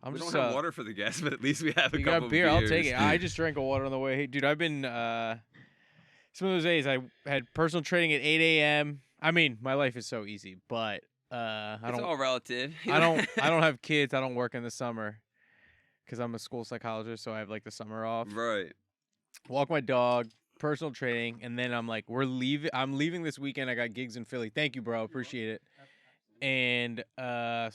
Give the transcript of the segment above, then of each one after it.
We just, don't have water for the guests, but at least we have a you couple got beer. of I'll beers. take it. I just drank a water on the way. Hey, dude, I've been some of those days I had personal training at 8 a.m. I mean, my life is so easy, but It's all relative. I don't have kids. I don't work in the summer because I'm a school psychologist, so I have like the summer off. Right. Walk my dog, personal training, and then I'm like, I'm leaving this weekend. I got gigs in Philly. Thank you, bro. Appreciate it. And so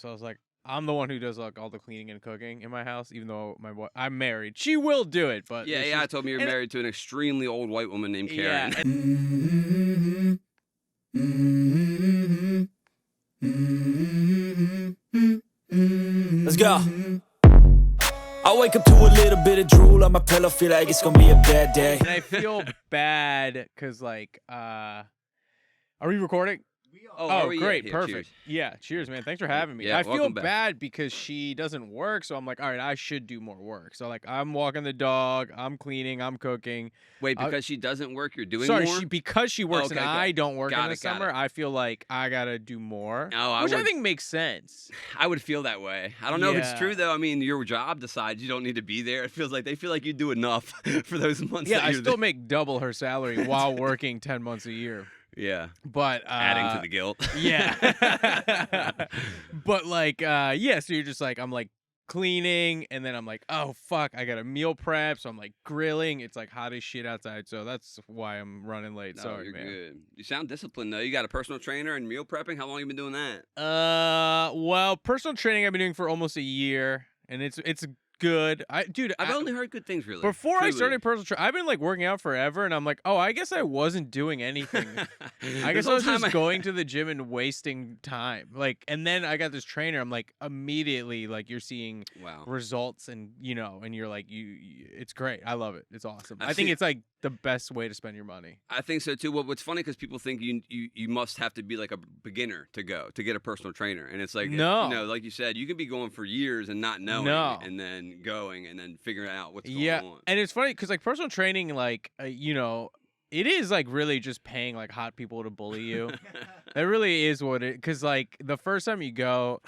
I was like, I'm the one who does like all the cleaning and cooking in my house, even though I'm married. She will do it, but Yeah. I told me you're married to an extremely old white woman named Karen. Let's go. I wake up to a little bit of drool on my pillow, feel like it's gonna be a bad day. And I feel bad because like, are we recording? Oh, great, yeah, perfect. cheers. Yeah, cheers, man. Thanks for having me. Yeah, I feel welcome back. bad because she doesn't work, so I'm like, all right, I should do more work. So like, I'm walking the dog, I'm cleaning, I'm cooking. Wait, because she doesn't work, you're doing Sorry, more? because she works and I don't work in the got summer, it. I feel like I gotta do more, Oh, which I think makes sense. I would feel that way. I don't know if it's true though. I mean, your job decides you don't need to be there. It feels like they feel like you do enough for those months. Yeah, that I you're still there. make double her salary while working 10 months a year. Yeah, But adding to the guilt. Yeah. But like, yeah, so you're just like, I'm like cleaning, and then I'm like, oh fuck, I got a meal prep, so I'm like grilling. It's like hot as shit outside, so that's why I'm running late. No, Sorry, you're man. good. You sound disciplined though. You got a personal trainer and meal prepping. How long you been doing that? Well, personal training I've been doing for almost a year, and it's good. I've only heard good things really. Before I Truly. started personal training, I've been like working out forever, and I'm like, oh, I guess I wasn't doing anything. I guess I was just going to the gym and wasting time. Like, and then I got this trainer. I'm like, immediately, like, you're seeing results, and and you're like, it's great. I love it. It's awesome. I think it's like the best way to spend your money. I think so too. What's funny because people think you must have to be like a beginner to get a personal trainer, and it's like no, like you said, you could be going for years and not knowing, and then going and then figuring out what's going on. And it's funny because like personal training, like it is like really just paying like hot people to bully you. That really is what it. Because like the first time you go,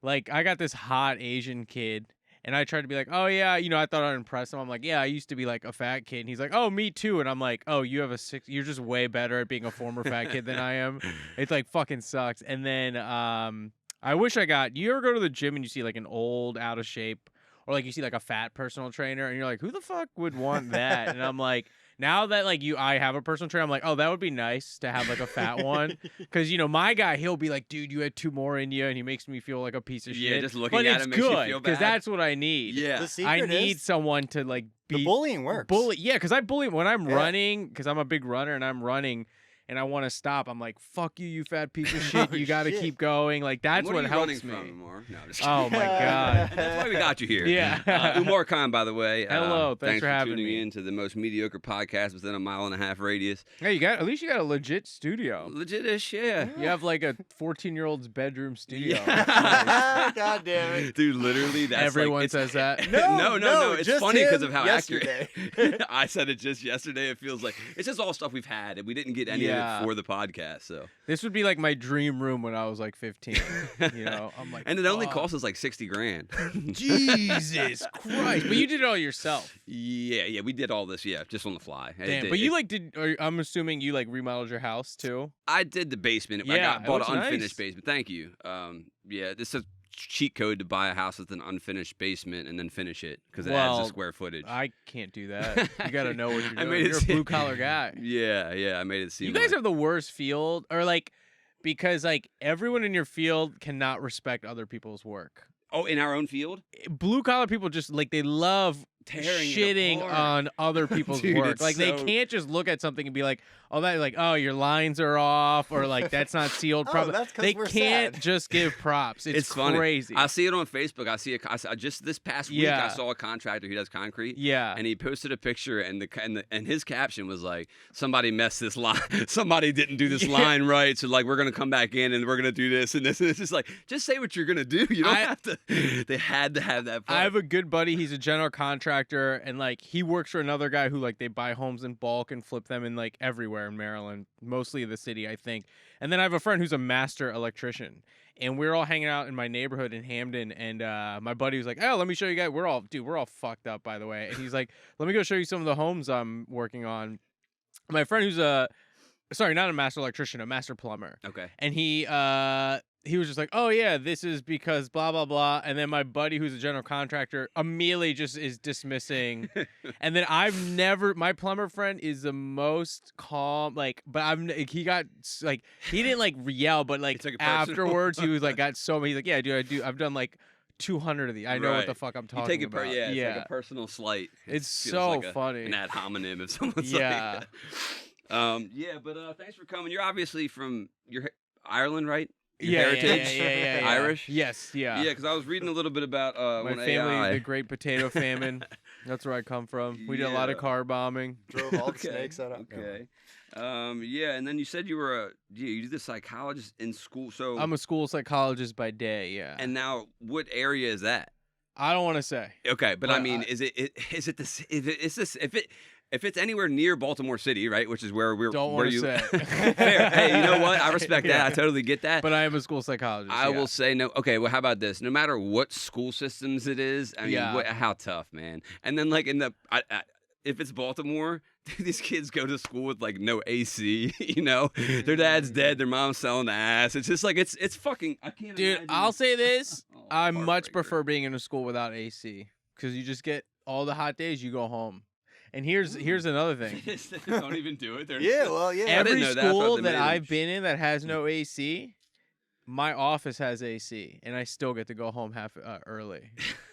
like I got this hot Asian kid. And I tried to be like, oh, yeah, I thought I'd impress him. I'm like, yeah, I used to be like a fat kid. And he's like, oh, me too. And I'm like, oh, you're just way better at being a former fat kid than I am. It's like fucking sucks. And then I wish you ever go to the gym and you see like an old, out of shape, or like you see like a fat personal trainer and you're like, who the fuck would want that? And I'm like, now that like I have a personal trainer, I'm like, oh, that would be nice to have like a fat one. Because, my guy, he'll be like, dude, you had 2 more in you. And he makes me feel like a piece of shit. Yeah, just looking at him makes you feel bad. Because that's what I need. Yeah. The secret I need someone to like be. The bullying works. Yeah, because I bully when I'm running, because I'm a big runner and I'm running. And I want to stop. I'm like, fuck you, you fat piece of shit. You got to keep going. Like, that's what helps me. From, Umar? No, just kidding. Oh, my God. That's why we got you here. Yeah. Umar Khan, by the way. Hello. Thanks for having tuning me. in to the most mediocre podcast within a 1.5 mile radius. Hey, at least you got a legit studio. Legit-ish, yeah. You have like a 14-year-old's bedroom studio. Yeah. God damn it. Dude, literally, that's Everyone says that. No. It's funny because of how yesterday. accurate. I said it just yesterday. It feels like it's just all stuff we've had, and we didn't get any of it for the podcast. So this would be like my dream room when I was like 15. I'm like, and it only cost us like $60,000. Jesus Christ! But you did it all yourself. Yeah, we did all this, just on the fly. Damn, but you I'm assuming you like remodeled your house too. I did the basement. Yeah, I bought an unfinished basement. Thank you. This is cheat code to buy a house with an unfinished basement and then finish it because it adds the square footage. I can't do that. You got to know what you're doing. You're a blue collar guy. Yeah, I made it seem. You guys have the worst field, or like because like everyone in your field cannot respect other people's work. Oh, in our own field? Blue collar people just like they love shitting on other people's work. Like they can't just look at something and be like, oh, that like, oh, your lines are off, or like that's not sealed properly. They can't just give props. It's crazy. I see it on Facebook. I just this past week I saw a contractor who does concrete. Yeah. And he posted a picture and his caption was like, somebody messed this line. Somebody didn't do this line right. So like we're gonna come back in and we're gonna do this and this. And it's just like, just say what you're gonna do. You don't have to. They had to have that part. I have a good buddy. He's a general contractor, and like he works for another guy who like they buy homes in bulk and flip them in like everywhere in Maryland, mostly the city, I think. And then I have a friend who's a master electrician, and we were all hanging out in my neighborhood in Hamden, and my buddy was like, "Oh, let me show you guys. We're all fucked up, by the way." And he's like, "Let me go show you some of the homes I'm working on." My friend who's not a master electrician, a master plumber. Okay. And he was just like, "Oh yeah, this is because blah blah blah." And then my buddy who's a general contractor immediately just is dismissing. And then my plumber friend is the most calm, he didn't like yell, but like afterwards he was like got so many. He's like, "Yeah, dude, I've done like 200 of these. I know what the fuck I'm talking you take about." It's like a personal slight. It's so like funny. An ad hominem if someone's yeah. like but thanks for coming. You're obviously from Ireland, right? Your Yeah, heritage? yeah. Irish? Yes, yeah. Yeah, because I was reading a little bit about my family, the Great Potato Famine. That's where I come from. We did a lot of car bombing. Drove all the snakes out of. Okay. And then you said you were you did the psychologist in school. So I'm a school psychologist by day. Yeah. And now, what area is that? I don't want to say. Okay, but I mean, if it's anywhere near Baltimore City, right, which is where we're don't want to say. Fair. Hey, you know what? I respect that. I totally get that. But I am a school psychologist. I will say no. Okay, well, how about this? No matter what school systems it is, I mean, how tough, man. And then like if it's Baltimore, these kids go to school with like no AC. You know, their dad's dead, their mom's selling ass. It's just like it's fucking. I can't. Dude, imagine. I'll say this: I much heartbreaker. prefer being in a school without AC because you just get all the hot days. You go home. And here's another thing. They don't even do it. Every school that I've manage. been in that has no AC, my office has AC, and I still get to go home half early.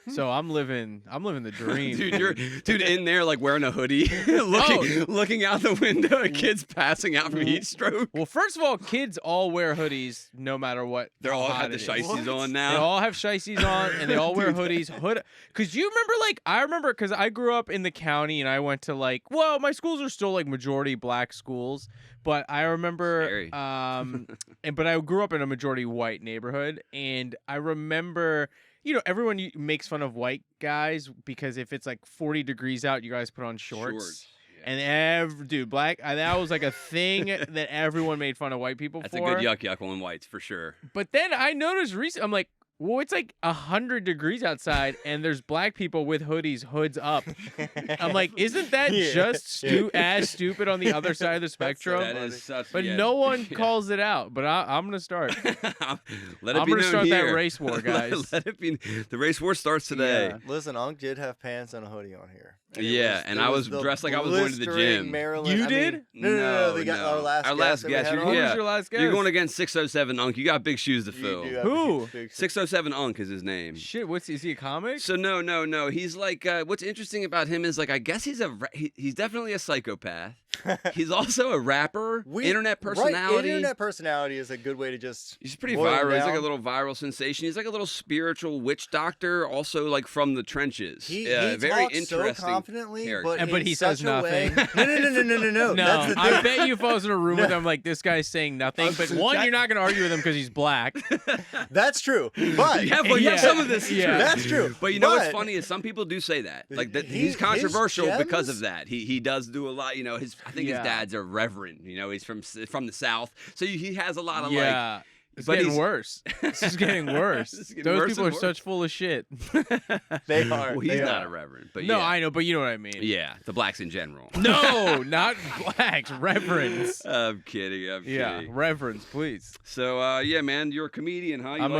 So I'm living the dream. Dude, you're in there like wearing a hoodie, looking out the window at kids passing out from heat stroke. Well, first of all, kids all wear hoodies no matter what. They all have the shiesties on now. They all have shiesties on, and they all wear hoodies. Because you remember, I remember because I grew up in the county, and I went to my schools are still like majority black schools, but I remember, but I grew up in a majority white neighborhood, and I remember. You know, everyone makes fun of white guys because if it's like 40 degrees out, you guys put on shorts. Yeah. And black, that was like a thing that everyone made fun of white people That's for. That's a good yuck on whites for sure. But then I noticed recently, I'm like, well, it's like 100 degrees outside, and there's black people with hoods up. I'm like, isn't that just as stupid on the other side of the spectrum? That is such. But no one calls it out. But I'm gonna start. I'm gonna start that race war, guys. Let it be. The race war starts today. Yeah. Listen, Unc did have pants and a hoodie on here. And I was dressed like I was going to the gym. Maryland. You did? No. They got our last guest. Who was your last guest? You're going against 607 Unc. You got big shoes to fill. Who? 607 Unc is his name. Shit, is he a comic? So no. He's like, what's interesting about him is like, I guess he's definitely a psychopath. He's also a rapper, internet personality. Right, internet personality is a good way to just. He's pretty viral. He's like a little viral sensation. He's like a little spiritual witch doctor, also like from the trenches. He very talks interesting. So confidently, but he says nothing. No. No, I bet you if I was in a room with him, like this guy's saying nothing. But one, you're not gonna argue with him because he's black. That's true. But you have some of this. Yeah. That's true. But you know what's funny is some people do say that. Like that he's controversial because of that. He does do a lot. You know, I think his dad's a reverend. You know, he's from the South, so he has a lot of like. It's getting worse. This is getting worse. Those people are such full of shit. They are. Well, he's not a reverend, but no, I know, but you know what I mean. Yeah, the blacks in general. No, not blacks. Reverends. I'm kidding. Yeah, reverends, please. So, man, you're a comedian, huh? I'm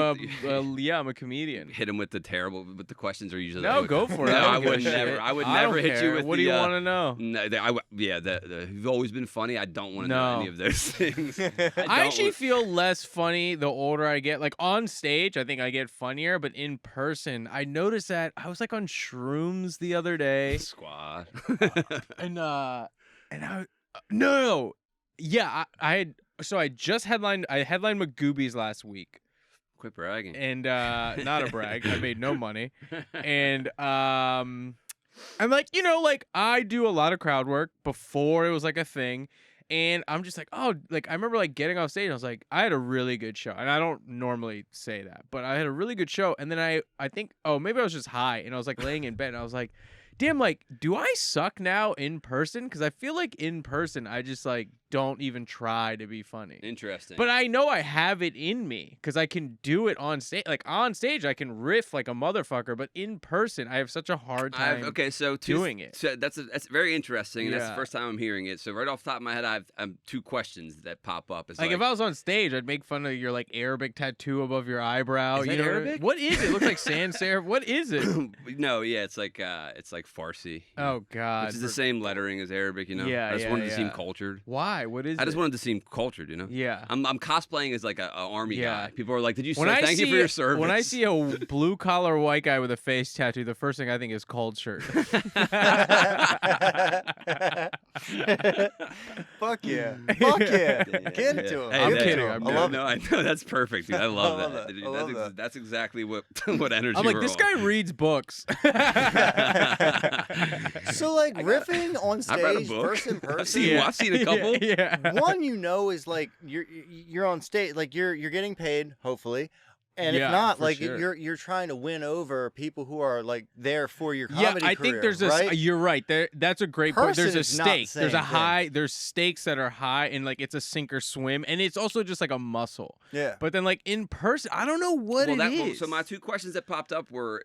a comedian. Hit him with the questions are usually. No, go for it. No, I would never. I would never hit you with. What do you want to know? No, you've always been funny. I don't want to know any of those things. I actually feel less funny the older I get. Like on stage, I think I get funnier, but in person, I noticed that I was like on shrooms the other day. Squad. I just headlined Magoobies last week. Quit bragging. And not a brag. I made no money. And I'm like, I do a lot of crowd work before it was like a thing. And I'm just like, I remember like getting off stage and I was like, I had a really good show. And I don't normally say that, but I had a really good show. And then I think, maybe I was just high and I was like laying in bed and I was like, damn, like, do I suck now in person? Because I feel like in person, I just like don't even try to be funny. Interesting. But I know I have it in me because I can do it on stage. Like on stage, I can riff like a motherfucker, but in person, I have such a hard time doing it. So that's very interesting, and that's the Yeah. first time I'm hearing it. So right off the top of my head, I have 2 questions that pop up. It's Like if I was on stage, I'd make fun of your like Arabic tattoo above your eyebrow. Is that you know Arabic? What is it? It looks like sans serif. What is it? no, yeah, it's like Farsi. Oh God. Which is the same lettering as Arabic, Yeah, I just yeah, wanted to seem yeah. cultured. Why? What is it? I just wanted to seem cultured, Yeah. I'm cosplaying as like a army Yeah. guy. People are like, "Did you say When I thank you for your service?" When I see a blue collar white guy with a face tattoo, the first thing I think is cultured. Fuck yeah. Fuck yeah. Get it to him. Hey, I'm that- kidding, no, I'm I love no, I know that's perfect, dude. I love love that. that. Dude, I love that. That's exactly what what energy. I'm like, we're this on. guy reads books. So like riffing on I've read a stage, book. first in person. I've seen a couple. Yeah. One, is like you're on stage, like you're getting paid, hopefully. And Yeah, if not, for like sure. you're trying to win over people who are like there for your Yeah, comedy I career, think there's right? you're right. That's a great point. There's Person a is not the stake. There's a same thing. high. There's stakes that are high, and like it's a sink or swim, and it's also just like a muscle. Yeah. But then like in person, I don't know what it is. So my 2 questions that popped up were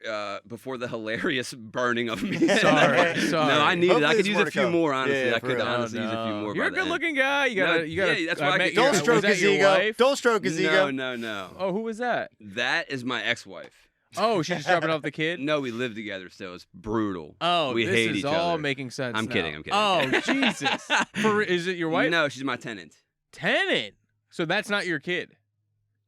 before the hilarious burning of me. Sorry. No, I needed. Hopefully I could there's use more a to few come. more. Honestly, Yeah, I for could real. honestly use a few more. You're by a the end. good-looking guy. You gotta. Yeah, that's why I get- Don't was stroke that his your ego. wife? Don't stroke his ego. No. Oh, who was that? That is my ex-wife. Oh, she's just dropping off the kid. No, we live together still. It's brutal. Oh, we this hate is each all other. making sense. I'm now. kidding, I'm kidding. Oh, Jesus. Is it your wife? No, she's my tenant. Tenant. So that's not your kid.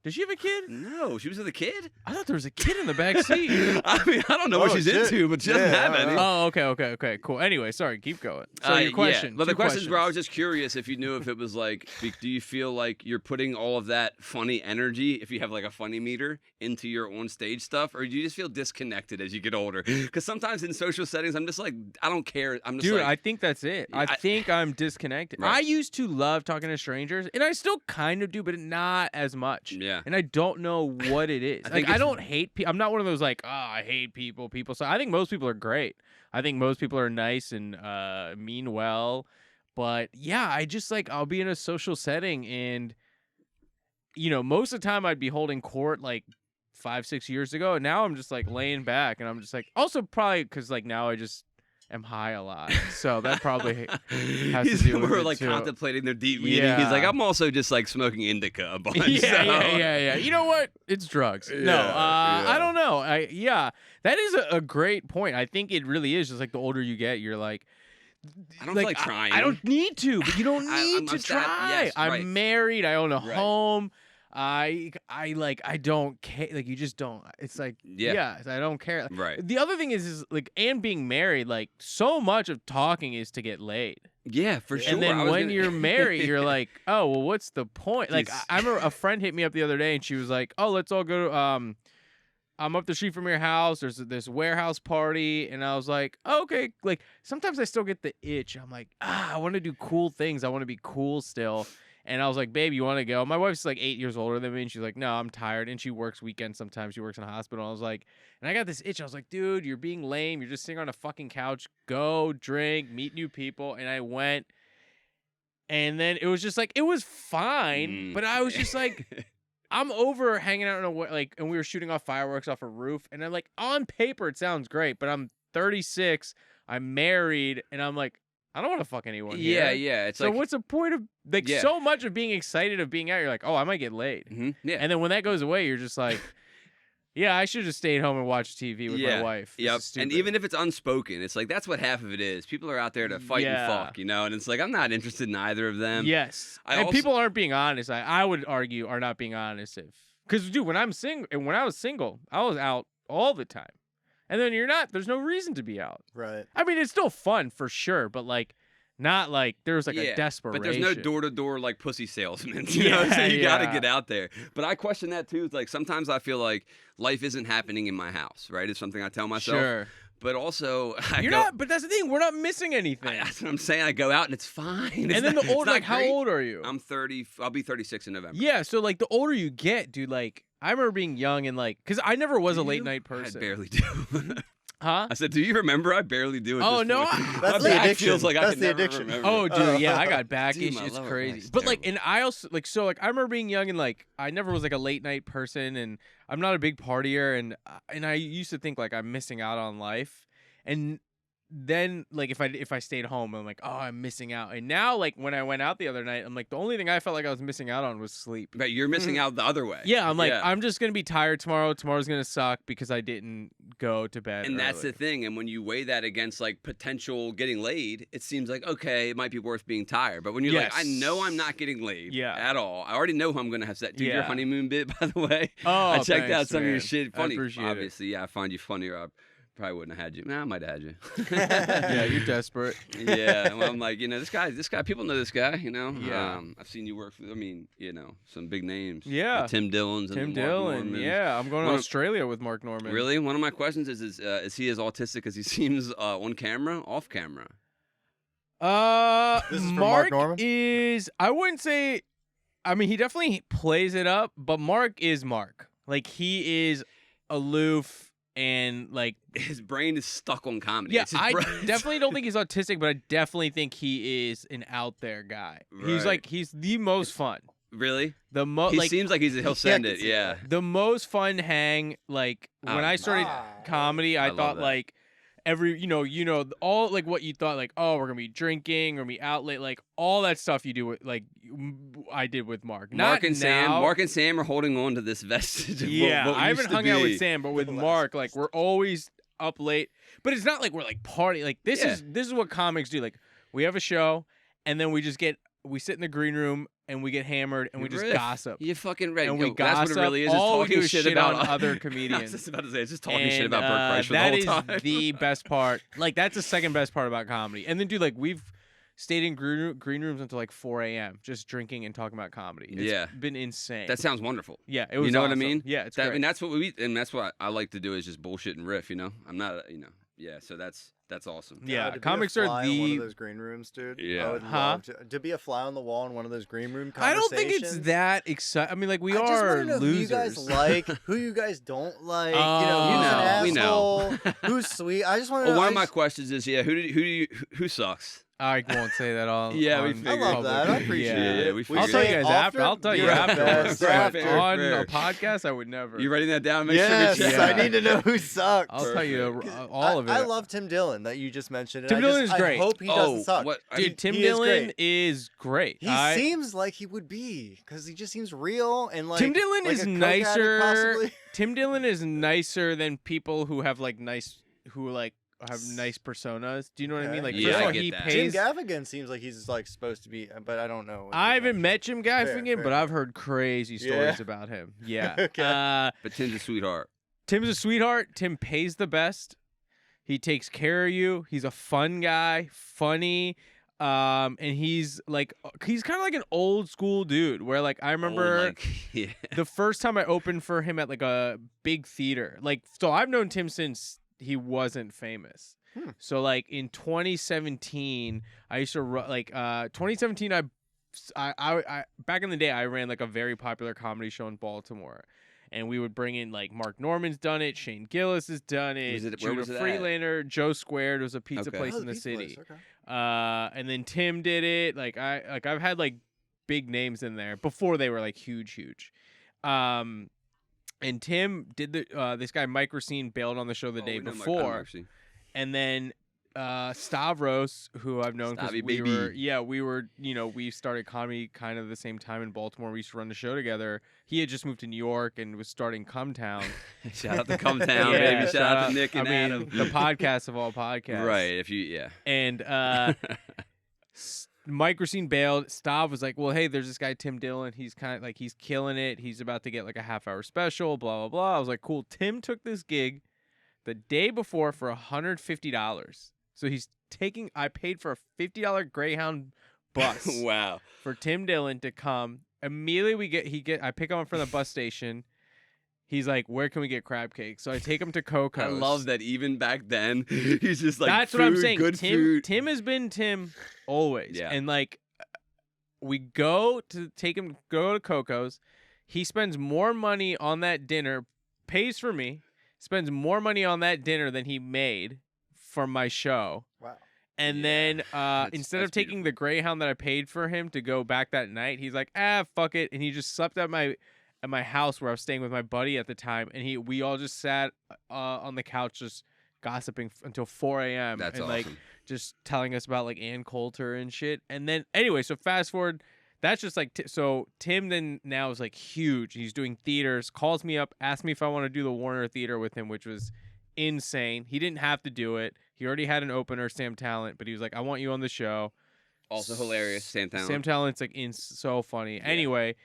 Does she have a kid? No, she was with a kid. I thought there was a kid in the back seat. I mean, I don't know what Oh, she's shit. into, but she doesn't Yeah, have I any. don't know. Oh, okay, cool. Anyway, sorry, keep going. So your question. Yeah. Well, the two questions were, I was questions. just curious if you knew if it was like, do you feel like you're putting all of that funny energy, if you have like a funny meter, into your on stage stuff, or do you just feel disconnected as you get older? Because sometimes in social settings, I'm just like, I don't care. I'm just Dude, like, I think that's it. I think I'm disconnected. Right. I used to love talking to strangers, and I still kind of do, but not as much. Yeah. And I don't know what it is. I think I it's- don't hate people. I'm not one of those like, oh, I hate people. So I think most people are great. I think most people are nice and mean well. But yeah, I just like, I'll be in a social setting, and most of the time I'd be holding court like 5-6 years ago, and now I'm just like laying back, and I'm just like, also probably because like now I just am high a lot, so that probably has to do with we're it, like too. contemplating their deep meaning. He's like, Yeah. I'm also just like smoking indica a bunch. Yeah. You know what? It's drugs. No, Yeah. I don't know. That is a great point. I think it really is just like the older you get, you're like, I don't feel like trying. I don't need to, but you don't need I'm to sad- try. yes, I'm right. married. I own a Right. home. I don't care. Like you just don't. It's like Yeah. I don't care. Right. The other thing is like, and being married, like so much of talking is to get laid. Yeah, for sure. And then I was when gonna- you're married, you're like, oh, well, what's the point? Like, Jeez. I remember a friend hit me up the other day, and she was like, oh, let's all go to, I'm up the street from your house. There's this warehouse party. And I was like, oh, okay. Like, sometimes I still get the itch. I'm like, I want to do cool things. I want to be cool still. And I was like, babe, you want to go? My wife's like 8 years older than me. And she's like, no, I'm tired. And she works weekends sometimes. She works in a hospital. I was like, and I got this itch. I was like, dude, you're being lame. You're just sitting on a fucking couch. Go drink, meet new people. And I went. And then it was just like, it was fine. But I was just like, I'm over hanging out in and we were shooting off fireworks off a roof. And I'm like, on paper, it sounds great. But I'm 36. I'm married. And I'm like, I don't want to fuck anyone here. Yeah. It's So like, what's the point of Yeah. so much of being excited of being out? You're like, oh, I might get laid. yeah. And then when that goes away, you're just like, yeah, I should have stayed home and watched TV with my wife. This Yep. is And stupid. even if it's unspoken, it's like that's what half of it is. People are out there to fight and Yeah. fuck, And it's like I'm not interested in either of them. yes, I and also- people aren't being honest. I would argue are not being honest because dude, when I was single, I was out all the time, and then you're not. There's no reason to be out. Right. I mean, it's still fun for sure, but like. Not like there's like Yeah, a desperation. But there's no door-to-door like pussy salesman, so Yeah, you got to yeah. get out there. But I question that too. It's like sometimes I feel like life isn't happening in my house, right? It's something I tell myself. Sure. But also, You're not. But that's the thing. We're not missing anything. That's what I'm saying. I go out and it's fine. and then the older, like, how old are you? I'm 30. I'll be 36 in November. Yeah, so like the older you get, dude, like I remember being young and like, cause I never was a late night I person. barely do. Huh? I said, do you remember? I barely do it. Oh, this no, point. I- That's My the back addiction. feels like I That's can the never addiction. remember. Oh, dude, yeah, I got back Dude, my issues. It's lower crazy. back's But like, terrible. and I also like, so like, I remember being young and like, I never was like a late night person, and I'm not a big partier, and I used to think like I'm missing out on life, and then like if I stayed home, I'm like, oh, I'm missing out. And now like when I went out the other night, I'm like, the only thing I felt like I was missing out on was sleep. But you're missing out the other way. Yeah, I'm like, I'm just gonna be tired tomorrow. Tomorrow's gonna suck because I didn't go to bed. And that's early. the thing. And when you weigh that against like potential getting laid, it seems like, okay, it might be worth being tired. But when you're like, I know I'm not getting laid at all. I already know who I'm going to have sex. Dude, your honeymoon bit, by the way. Oh, I checked out thanks, some of your man. shit. I Funny. appreciate it. Obviously, yeah, I find you funny or I probably wouldn't have had you. Nah, I might have had you. Yeah, you're desperate. Yeah. Well, I'm like, this guy, people know this guy, Yeah. I've seen you work for, some big names. Yeah. The Tim Dillons and Tim the Mark Dillon. Normans. Yeah, I'm going to Australia with Mark Norman. Really? One of my questions is he as autistic as he seems on camera, off camera? This is from Mark Norman? is, I wouldn't say, I mean, he definitely plays it up, but Mark is Mark. Like, he is aloof and, like, His brain is stuck on comedy. yeah, It's his I brain. definitely don't think he's autistic, but I definitely think he is an out there guy. He's Right. like, he's the most fun. Really? The He like seems like he'll send I it. can see Yeah. the most fun hang. Like when I started comedy, I love thought that. like every all like what you thought like, oh, we're gonna be drinking, we're gonna be out late, like all that stuff you do with like I did with Mark. Mark Not and now. Sam are holding on to this vestige of Yeah, what I used haven't to hung out be. with Sam, but with The Mark, last like we're always up late. But it's not like we're like party. Like this Yeah. is what comics do. Like we have a show, and then we sit in the green room and we get hammered and we just Riff. gossip. You fucking right. And we That's what gossip. it really is. All we It's talking do is shit shit about on other I was comedians. just about to say, it's just talking And, shit about Burt Kreischer the whole time. That is the best part. Like that's the second best part about comedy. And then, dude, like we've stayed in green rooms until like 4 a.m. just drinking and talking about comedy. It's been insane. That sounds wonderful. yeah, it was. You know what I awesome. mean? Yeah, it's I great. mean, that's what I like to do is just bullshit and riff. I'm not. Yeah. So that's awesome. Yeah, to be a comics are fly in one the- of those green rooms, dude. Yeah. I would love to be a fly on the wall in one of those green room I conversations. don't think it's that exciting. I mean, like we I just are want to know losers. who you guys like, who you guys don't like. Oh. Who's an We know. asshole, who's sweet. I just want to Well, know. one of my questions is, who sucks? I won't say that all. Yeah, we on figured. I love that. I public. appreciate Yeah. it. we I'll figured. tell say you guys off after. your- I'll tell you yeah, afterwards. fair, fair, On fair. a podcast, I would never. You writing that down? Make Yes, sure we check. Yeah. I need to know who sucks. I'll tell you Perfect. all of it. I love Tim Dillon that you just mentioned. and Tim I Dillon just- is great. I hope he doesn't suck. What? Dude, Tim he is Dillon great. is great. He seems like he would be because he just seems real and like. Tim Dillon like is a coke nicer. addict, possibly. Tim Dillon is nicer than people who have like nice personas. Do you know what I mean? Okay. Like, Yeah, first of I all, get he that. Jim pays. Gaffigan seems like he's like supposed to be, but I don't know. I haven't met Jim Gaffigan, fair. but I've heard crazy stories Yeah. about him. Yeah. Okay. But Tim's a sweetheart. Tim's a sweetheart. Tim pays the best. He takes care of you. He's a fun guy, funny. And he's kind of like an old school dude where like I remember Yeah. the first time I opened for him at like a big theater. Like, so I've known Tim since he wasn't famous. So like in 2017, I used to 2017. I back in the day I ran like a very popular comedy show in Baltimore, and we would bring in like Mark Norman's done it, Shane Gillis has done it, Where Judah was it at? Freelander, Joe Squared was a pizza Okay. place Oh, in the pizza city. place, okay. And then Tim did it. Like I've had like big names in there before they were like huge. And Tim did this guy Mike Racine bailed on the show the day we know Mike- before, actually. and then Stavros, who I've known because Stavy, we started comedy kind of the same time in Baltimore. We used to run the show together. He had just moved to New York and was starting Cumtown. Shout out to Come Town, Yeah, baby. Shout out to Nick and Adam. the podcast of all podcasts. Right. And Mike Racine bailed. Stav was like, well, hey, there's this guy, Tim Dillon. He's kind of like, he's killing it. He's about to get like a half-hour special, blah, blah, blah. I was like, cool. Tim took this gig the day before for $150. So I paid for a $50 Greyhound bus Wow. for Tim Dillon to come. Immediately I pick him up from the bus station. He's like, where can we get crab cakes? So I take him to Coco's. I love that even back then, he's just like, That's food, what I'm saying. good food. Tim has been Tim always. Yeah. And like we go to Coco's. He spends more money on that dinner, pays for me, spends more money on that dinner than he made from my show. Wow. And then instead of taking the Greyhound that I paid for him to go back that night, he's like, fuck it, and he just slept at my house where I was staying with my buddy at the time, and we all just sat on the couch just gossiping until 4 a.m. That's and awesome. like just telling us about like Ann Coulter and shit. And then anyway, so fast forward, that's just like so Tim then now is like huge. He's doing theaters, calls me up, asks me if I want to do the Warner Theater with him, which was insane. He didn't have to do it. He already had an opener, Sam Talent, but he was like, I want you on the show. Also hilarious, Sam Talent. Sam Talent's like so funny. Yeah. Anyway,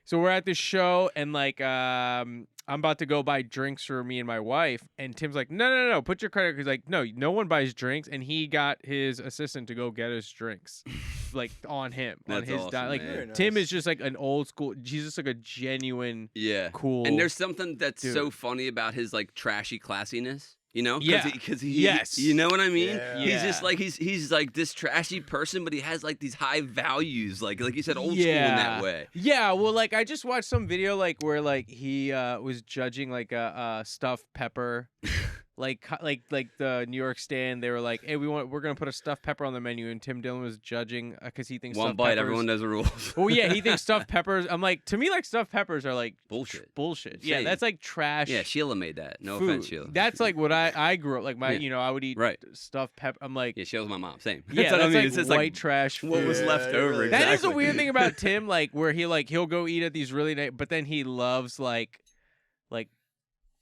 so we're at this show and like I'm about to go buy drinks for me and my wife, and Tim's like, no, put your credit. He's like, no one buys drinks, and he got his assistant to go get us drinks, like on him, on his awesome, dime. Like man. Tim is just like an old school. He's just like a genuine, cool. And there's something that's dude. so funny about his like trashy classiness. You know, because he, yes, you know what I mean. Yeah. He's just like he's like this trashy person, but he has like these high values, like you said, old school in that way. Yeah, well, like I just watched some video like where like he was judging like a stuffed pepper. Like the New York stand, they were like, "Hey, we're gonna put a stuffed pepper on the menu," and Tim Dillon was judging because he thinks one stuffed bite, peppers, everyone knows the rules. Oh yeah, he thinks stuffed peppers. I'm like, to me, like stuffed peppers are like bullshit. Bullshit. Yeah, Same. that's like trash. Yeah, Sheila made that. No food. offense, Sheila. That's like what I grew up like. My I would eat stuffed pepper. I'm like, yeah, Sheila's my mom. Same. Yeah, that's what I mean. Like it's white trash food. What was left over? Really. That is a weird thing about Tim, like where he'll go eat at these really nice, but then he loves like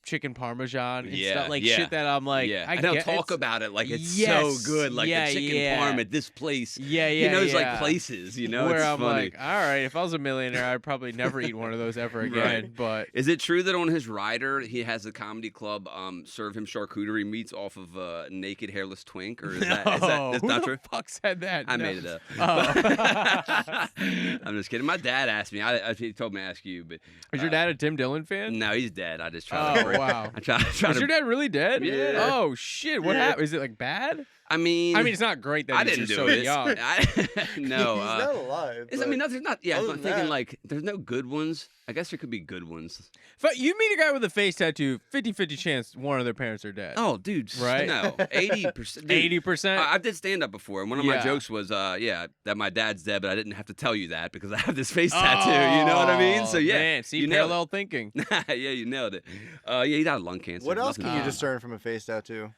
chicken parmesan and stuff like shit that I'm like I don't talk about it like it's so good, like the chicken parm at this place. He knows like places, you know. Where it's I'm funny. like, all right, if I was a millionaire, I'd probably never eat one of those ever again. Right. But is it true that on his rider he has a comedy club serve him charcuterie meats off of naked hairless twink, or is that's who not the true? fuck said that? I No. made it up. Oh. I'm just kidding. My dad asked me. He told me to ask you, but Is your dad a Tim Dillon fan? no, he's dead. I just tried. Oh wow. I try Is your dad really dead? Yeah. Oh shit! What happened? Is it like bad? I mean, it's not great that I he's didn't just do so it. young. No, he's not alive. I mean, there's not. Yeah, other I'm than thinking that- like there's no good ones. I guess there could be good ones. But you meet a guy with a face tattoo, 50-50 chance one of their parents are dead. Oh, dude, Right? No, 80%. 80%? I did stand up before, and one of my Yeah. jokes was, that my dad's dead, but I didn't have to tell you that because I have this face tattoo. You know what I mean? So yeah, man, see, you nailed parallel thinking. it. Yeah, you nailed it. He died of lung cancer. What else Nothing- can you discern from a face tattoo?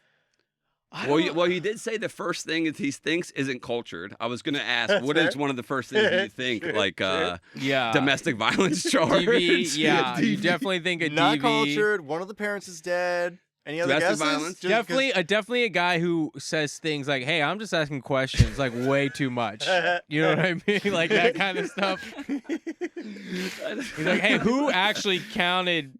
Well, he did say the first thing that he thinks isn't cultured. I was gonna ask, what is one of the first things you think, like Yeah. domestic violence charge? DV, yeah, you DV. definitely think a Not DV. cultured. One of the parents is dead. Any other Domestic guesses? violence? Just 'cause- Definitely a guy who says things like, "Hey, I'm just asking questions," like way too much. You know what I mean? Like that kind of stuff. He's like, "Hey, who actually counted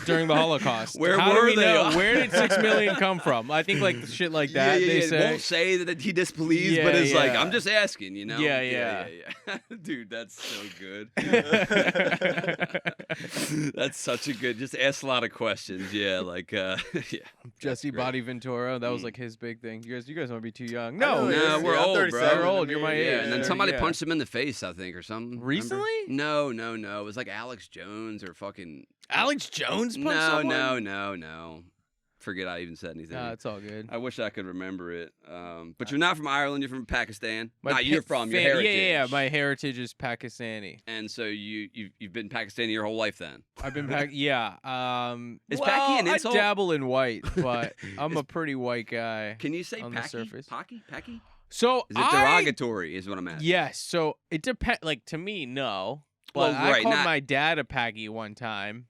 during the Holocaust? Where How were do we they? know? Where did 6 million come from?" I think like shit like that. Yeah, They yeah. say. Won't say that he disbelieves, Yeah, but it's like yeah. I'm just asking, you know? Yeah, yeah. Dude, that's so good. That's such a good. Just ask a lot of questions. Yeah, like yeah. Jesse great. Body Ventura, that was like his big thing. You guys might be too young. I No, know, No, yeah, we're I'm old, bro. 37. You're old. You're my Yeah, age. and then Yeah, somebody yeah. punched him in the face, I think, or something. Remember? Recently? No. It was like Alex Jones or fucking. Alex Jones punched No, someone? no. Forget I even said anything. Nah, it's all good. I wish I could remember it. But you're not from Ireland. You're from Pakistan. My You're from your heritage. Yeah. My heritage is Pakistani. And so you've been Pakistani your whole life then. I've been Yeah. Is well, Paki an insult? I dabble in white, but I'm a pretty white guy. Can you say on the Paki? surface. Paki? So Is it derogatory? Is what I'm asking. Yes. So it depends. Like to me, no. But Well, I right, called not- my dad a Paki one time,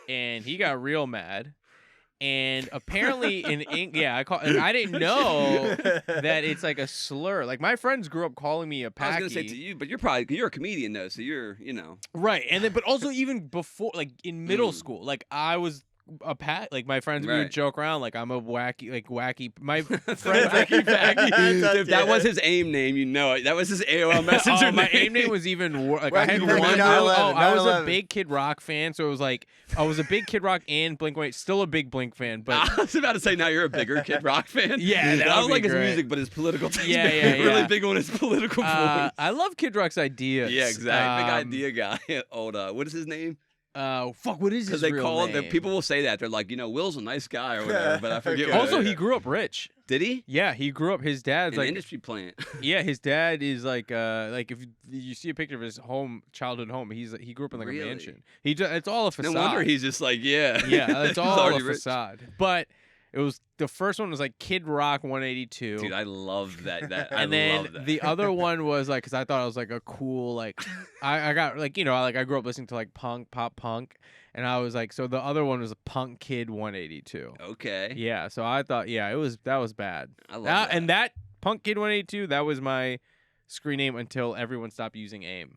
and he got real mad. And apparently in I didn't know that it's like a slur. Like my friends grew up calling me a Paki. I was gonna say to you, but you're a comedian though, so you're Right. And then but also even before, like in middle school, like I was a like my friends we would Right. joke around like I'm a wacky my friends Wacky Paki. If that was his AIM name, you know it. That was his AOL Messenger my name. AIM name was even worse. Like I had Wacky one. Paki, I 9/11, was a 9/11. big Kid Rock fan, so it was like I was a big Kid Rock and Blink-182, still a big Blink fan, but I was about to say now you're a bigger Kid Rock fan. Yeah, that I would don't be like his great. music, but his political taste. Yeah, made yeah, me really yeah. big on his political voice. I love Kid Rock's ideas. Yeah, exactly. Big Um, idea guy. Old what is his name? Fuck, what is his Because they real call name? people will say that they're like, Will's a nice guy or whatever, but I forget. Okay. what Also, it is. he grew up rich. Did he? Yeah, he grew up. His dad's An like industry plant. Yeah, his dad is like if you see a picture of his childhood home, he grew up in like Really? a mansion. It's all a facade. No wonder he's just like, yeah. Yeah, it's He's all a already rich. facade. But it was the first one was like Kid Rock 182. Dude, I love that. and I then love that. the other one was like, because I thought I was like a cool like, I got like I grew up listening to like pop punk, and I was like, so the other one was a Punk Kid 182. Okay. Yeah, so I thought that was bad. I love that. And that Punk Kid 182, that was my screen name until everyone stopped using AIM.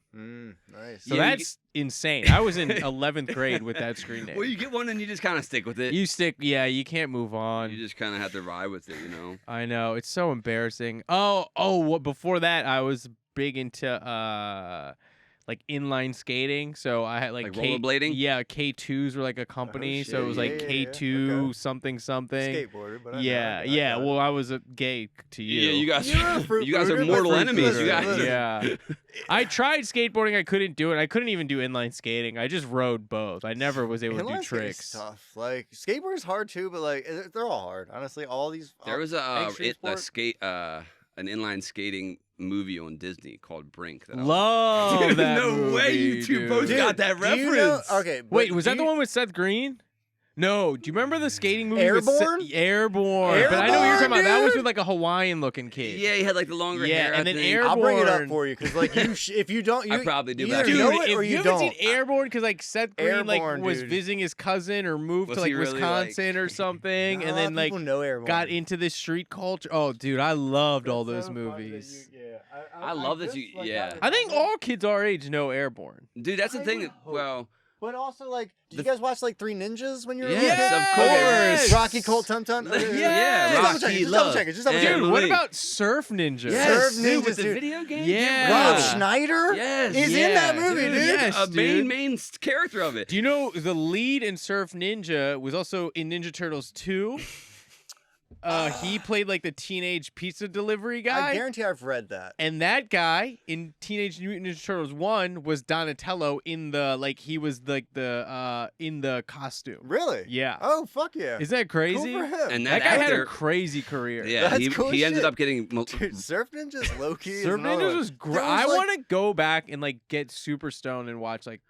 Nice. So Yeah, that's insane. I was in 11th grade with that screen name. Well, you get one and you just kind of stick with it. You can't move on. You just kind of have to ride with it, I know, it's so embarrassing. Before that, I was big into like inline skating. So I had like rollerblading? Yeah, K2s were like a company. So it was like K2 Okay. something. Skateboarder, but I Yeah, know, yeah. I got it. Well, I was a gay to you. Yeah, you guys, You're a fruit you guys are fruiter, mortal fruit enemies. fruiter. You guys, Listen. Yeah. I tried skateboarding. I couldn't do it. I couldn't even do inline skating. I just rode both. I never was able to do Inline skating's tricks. tough. Like skateboarding's hard too, but like they're all hard. Honestly, all these. There was extreme a sport. an inline skating movie on Disney called Brink. That I Love Dude, that no way you movie, two dude. both got that do you know- reference. okay. but Wait, was do that the you- one with Seth Green? No. Do you remember the skating movie? Airborne? With Airborne. But I know what you're talking about. That was dude? with like a Hawaiian looking kid. Yeah, he had like the longer Yeah, hair. and then I'll bring it up Airborne. for you because like if you don't, you I probably do, you but I either can't. know Dude, it or if you you don't. haven't seen Airborne, because like Seth Green like Airborne, was dude. visiting his cousin or moved Was to like he really, Wisconsin or something, Not a and lot then of like people know Airborne. got into this street culture. Oh, dude, I loved all That's those so funny that movies. I love that you- yeah. I think all kids our age know Airborne. Dude, that's the I thing. would hope. Well, But also, like, did you guys watch like Three Ninjas when you were? Yes, little? of course. Okay, Rocky, Colt, Tum Tum. Yeah, Just double Rocky, check it, just Love, double check it. Just double and check Dude, it. what Lee. about Surf Ninja? Yes. dude, Ninjas, with the dude. video game. Yeah. Rob Yeah. Schneider Yes. is in Yeah, that movie, dude, dude. yes. a dude. main character of it. Do you know the lead in Surf Ninja was also in Ninja Turtles 2? He played like the teenage pizza delivery guy. I guarantee I've read that. And that guy in Teenage Mutant Ninja Turtles 1 was Donatello in the he was like the in the costume. Really? Yeah. Oh, fuck yeah. Isn't that crazy? Cool for him. And That that guy had actor, a crazy career. yeah, That's he, cool he ended shit. up getting. Dude, Surf Ninjas low key. Surf Ninjas was great. There was, I like- want to go back and like get super stoned and watch like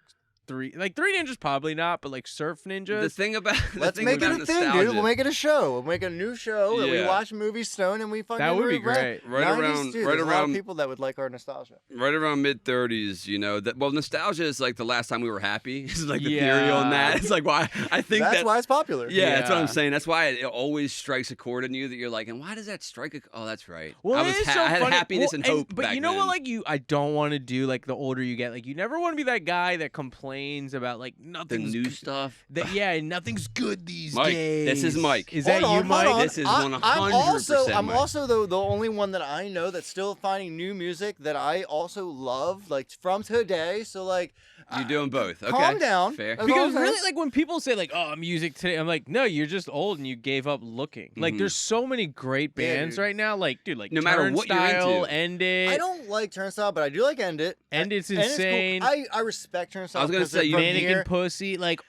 Three Ninjas probably not, but like Surf Ninjas. The thing about Let's make it a thing, dude. We'll make it a show. We'll make a new show and we Yeah. watch movies stone and we fucking. That would be revamp. great. Right 90s, around- dude, right there's a lot of around- people that would like our nostalgia. right around mid-30s. Well, nostalgia is like the last time we were happy. It's like the Yeah. theory on that. It's like why I think That's why it's popular. Yeah, that's what I'm Yeah. saying. That's why it always strikes a chord in you that you're like, and why does that strike a? Oh, that's right. Well, I it was is so I had funny. happiness Well, and hope. But back you know what? then. Like I don't want to do like the older you get. Like you never want to be that guy that complains about like the nothing's new good. stuff. Yeah, nothing's good these Mike, days. this is Mike. Is Hold that on, you, hold Mike? on. This is I'm 100% I'm Mike. also the only one that I know that's still finding new music that I also love, like from today. So like, You're doing both. Okay. calm down. Fair. That's all Because I'm saying. really, like when people say like, "Oh, music today," I'm like, "No, you're just old and you gave up looking." Like, Mhm. there's so many great Yeah, bands dude. right now. Like, dude, like No matter what you're Turnstile, into. End It, I don't like Turnstile, but I do like End It. End It's And it's cool. insane. I respect Turnstile. I was gonna 'cause they're say, you from Mannequin here. Pussy, like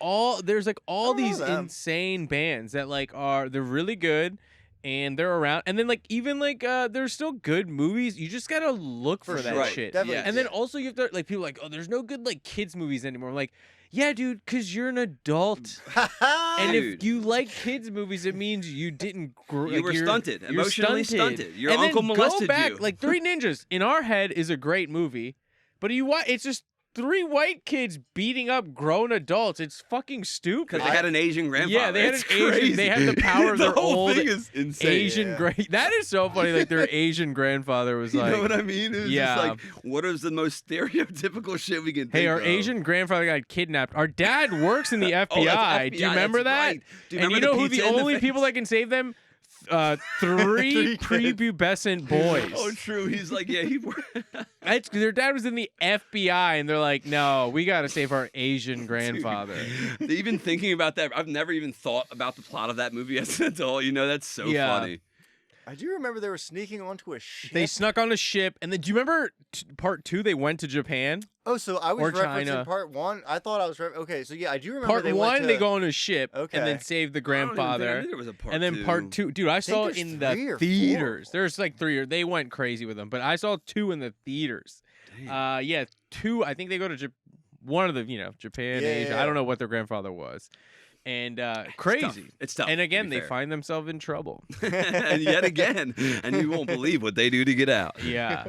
there's like all I don't know these them. insane bands that like they're really good and they're around. And then like even like there's still good movies. You just gotta look for, For that sure. shit. Definitely. Yeah. And then also you have to like people are like, oh, there's no good like kids movies anymore. I'm like, yeah, dude, because you're an adult. And if Dude. you like kids movies, it means you didn't grow. You were stunted, you're emotionally stunted. Your and uncle then molested go back, you. Like Three Ninjas in our head is a great movie, but it's just three white kids beating up grown adults. It's fucking stupid. Because they had an Asian grandfather. Yeah, they had It's an Asian- crazy. they had the power of the their whole old thing is insane. Asian Yeah. great. That is so funny. Like their Asian grandfather was You like, know what I mean? It was yeah. just like, what is the most stereotypical shit we can think "Hey, our of? Asian grandfather got kidnapped. Our dad works in the FBI. Oh, that's Do you FBI, remember that's that? right. Do you And you remember know who pizza the in the only face? people that can save them? Three kids. prepubescent boys. Oh, true. He's like, yeah, he. Their dad was in the FBI, and they're like, "No, we got to save our Asian grandfather." Even thinking about that, I've never even thought about the plot of that movie as an adult. That's so Yeah. funny. I do remember they were sneaking onto a ship. They snuck on a ship, and then do you remember part 2? They went to Japan. Oh, so I was Or referencing China. part 1. I thought I was okay. So yeah, I do remember Part they 1, went to, they go on a ship and Okay. then save the I don't even think I grandfather. knew there was a part And then part 2, dude, I saw it there's in 3 the or 4. theaters. There's like 3 or they went crazy with them, but I saw 2 in the theaters. Damn. Yeah, 2. I think they go to one of the, Japan, Asia. Yeah. I don't know what their grandfather was, and crazy. It's tough. And to again, be they fair. find themselves in trouble. And yet again, and you won't believe what they do to get out. Yeah.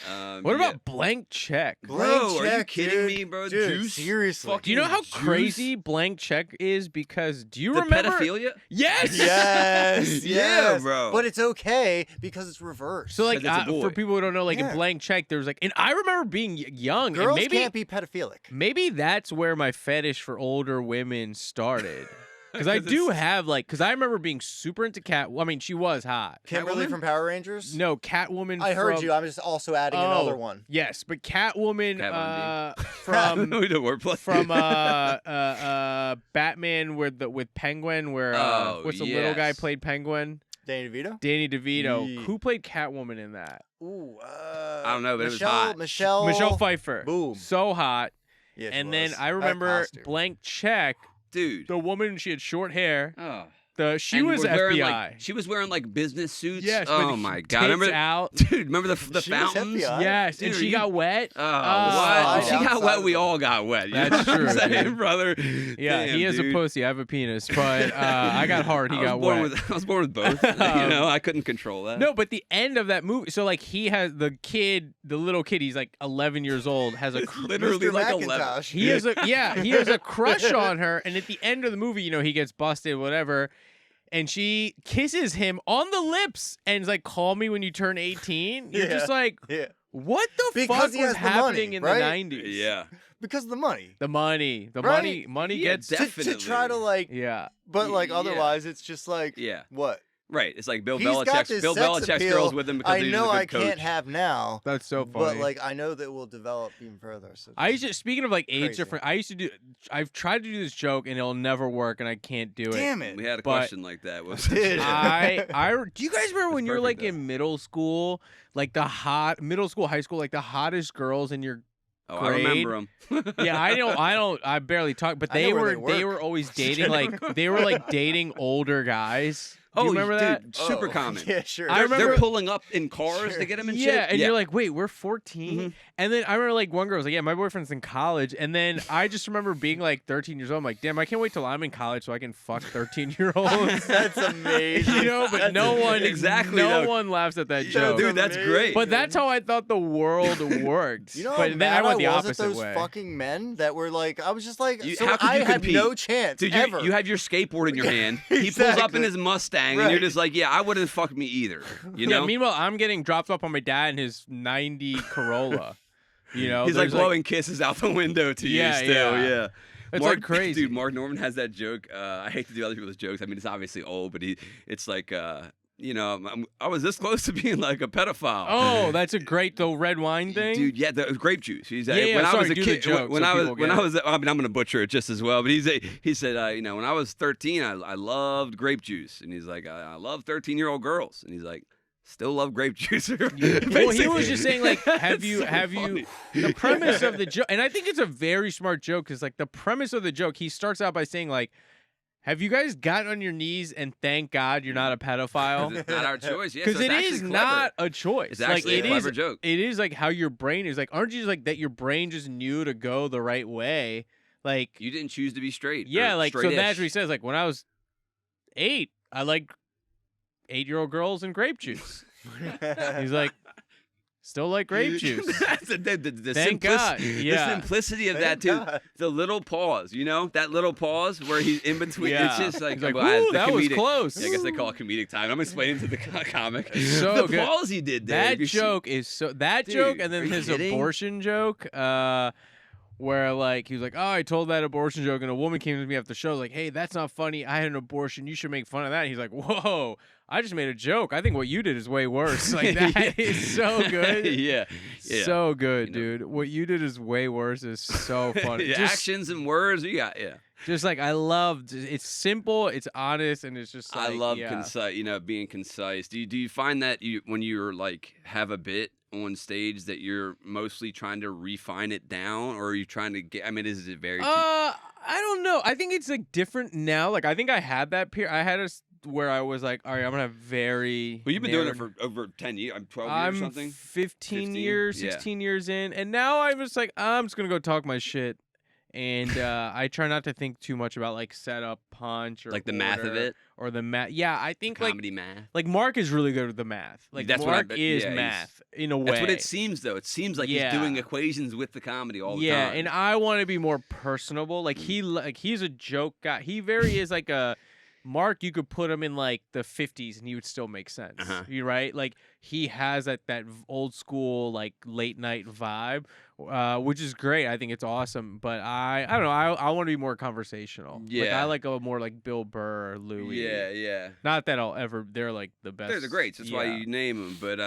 What yeah. about Blank Check? Bro, Blank are you check, kidding dude. me, bro? Dude, Juice? seriously. Fucking Do you know how juice? crazy Blank Check is? Because do you The remember? pedophilia? Yes. Yes, Yeah, yes. bro. But it's okay because it's reversed. So like 'Cause it's a for boy. people who don't know, like in Yeah. Blank Check, there's like, and I remember being young, girls and can't be pedophilic. maybe that's where my fetish for older women started. Because I 'Cause do it's- have because I remember being super into I mean, she was hot. Kimberly Catwoman? from Power Rangers? No, Catwoman. I heard from- you. I'm just also adding another one. Yes, but Catwoman from we do wordplay. from Batman with Penguin, where Oh, what's the little guy yes. played Penguin? Danny DeVito? Danny DeVito. Yee. Who played Catwoman in that? Ooh, I don't know, but it was Michelle, hot. Michelle Pfeiffer. Boom. So hot. Yeah, she And then was. I That remember costume. Blank Check. Dude. The woman, she had short hair. Oh. She And was we're wearing, FBI. like, she was wearing like business suits. Yes. Oh but my tits god. Remember out. Dude, remember the She was fountains? FBI. Yes, and Dude, she you- got wet. Oh, I what? She got outside wet. of We the- all got wet. You That's know what I'm true, saying, dude. brother? Yeah, Damn, he has dude. a pussy. I have a penis, but I got hard. He I was got born wet. with I was born with both. You know, I couldn't control that. No, but the end of that movie. So like he has the little kid. He's like 11 years old. Has a It's literally Mr. like 11. McIntosh. he has a crush on her. And at the end of the movie, he gets busted, whatever. And she kisses him on the lips and is like, "Call me when you turn 18." You're Yeah. just like, Yeah. what the Because fuck he was has the money, happening in right? the 90s? Yeah. Because of the money. The money, Right? money Yeah, gets. definitely. To try to like, Yeah. but like Yeah. otherwise it's just like, Yeah. what? Right. It's like Bill He's got Belichick's this Bill sex Belichick's appeal girls with him because I he's know a good I coach. can't have now, That's so but funny. like I know that will develop even further. So I used to, speaking of like age Crazy. difference, I've tried to do this joke and it'll never work and I can't do it. damn it. We had a But- question like that. Was Did. Do you guys remember when you were like perfect, in middle school, like middle school, high school, like the hottest girls in your Oh, I remember him. yeah, I barely talk, but I know they where were they they work. were always dating they were like dating older guys. Do you remember that? dude, super Oh, common. Yeah, sure. I They're remember- pulling up in cars to get him and shit. Yeah, and you're like, wait, we're 14? Mhm. And then I remember like one girl was like, yeah, my boyfriend's in college. And then I just remember being like 13 years old. I'm like, damn, I can't wait till I'm in college so I can fuck 13-year-olds. That's amazing. But no one exactly, no though. one laughs at that Yeah, joke. dude, that's great. But that's how I thought the world worked. You know how but then mad I went the was opposite at those way. fucking men that were like, I was just like, so how could I you had compete? no chance Dude, ever. you have your skateboard in your Yeah, hand. He pulls up in exactly. his Mustang, and Right. you're just like, yeah, I wouldn't fuck me either. You know? Yeah, meanwhile, I'm getting dropped off on my dad in his 90 Corolla. He's there's, like blowing kisses out the window to you Yeah, still. yeah. Yeah. It's Mark, like crazy. Dude, Mark Norman has that joke. I hate to do other people's jokes. I mean, it's obviously old, but it's like, I was this close to being like a pedophile. Oh, that's a great red wine thing. Dude, yeah, the grape juice. He's Yeah, yeah, when I sorry, was a do the kid, joke when so I was people when get I it. was, I mean, I'm gonna butcher it just as well. But he said, when I was 13, I loved grape juice, and he's like, I love 13-year-old girls, and he's like, still love grape juice. Well, he was just saying like, have you funny. the premise of the joke, and I think it's a very smart joke because like the premise of the joke, he starts out by saying like, have you guys gotten on your knees and thank God you're not a pedophile? It's not our choice. Yeah, Because so it it's is actually not clever. a choice. It's actually like, a clever joke. It is like how your brain is like. Aren't you just like that? Your brain just knew to go the right way. Like You didn't choose to be straight. yeah, or like so straight-ish. that's what he says. Like when I was 8, I liked 8-year-old girls and grape juice. He's like, still like grape juice. That's the Thank God. Yeah. The simplicity of Thank that too. God. The little pause, that little pause where he's in between. Yeah. It's just like, He's like, well, "Woo, the that was comedic- close." Yeah, I guess they call it comedic time. I'm explaining to the comic. So the good. pause he did there. That you see- joke is so that Dude, joke, and are then you his kidding? abortion joke, where like he was like, "Oh, I told that abortion joke," and a woman came to me after the show like, "Hey, that's not funny. I had an abortion. You should make fun of that." And he's like, "Whoa, I just made a joke. I think what you did is way worse." Like that is so good. yeah. So good, You know. dude. What you did is way worse. Is so funny. Yeah, Just- actions and words. You got Just like I love. It's simple. It's honest, and it's just. Like, I love yeah. concise. Being concise. Do you find that when you're like have a bit on stage that you're mostly trying to refine it down, or are you trying to get? I mean, is it very? I don't know. I think it's like different now. Like I think I had that period. I had where I was like, all right, I'm gonna have very. Well, you've been doing it for over 10 years. I'm 12 years or something. I'm 15 years, 16 years in, and now I'm just like, I'm just gonna go talk my shit, and I try not to think too much about like setup, punch, or like the math of it, or the math. Yeah, I think comedy math. Like Mark is really good with the math. Like That's Mark what is math in a way. That's what it seems though. It seems like he's doing equations with the comedy all the time. Yeah, and I want to be more personable. Like he's a joke guy. He very is like a. Mark, you could put him in like the 50s and he would still make sense. You right? Like he has that old school like late night vibe, which is great. I think it's awesome. But I don't know. I want to be more conversational. Yeah, like, I like a more like Bill Burr or Louis. Yeah. Not that I'll ever. They're like the best. They're the greats. That's why you name them. But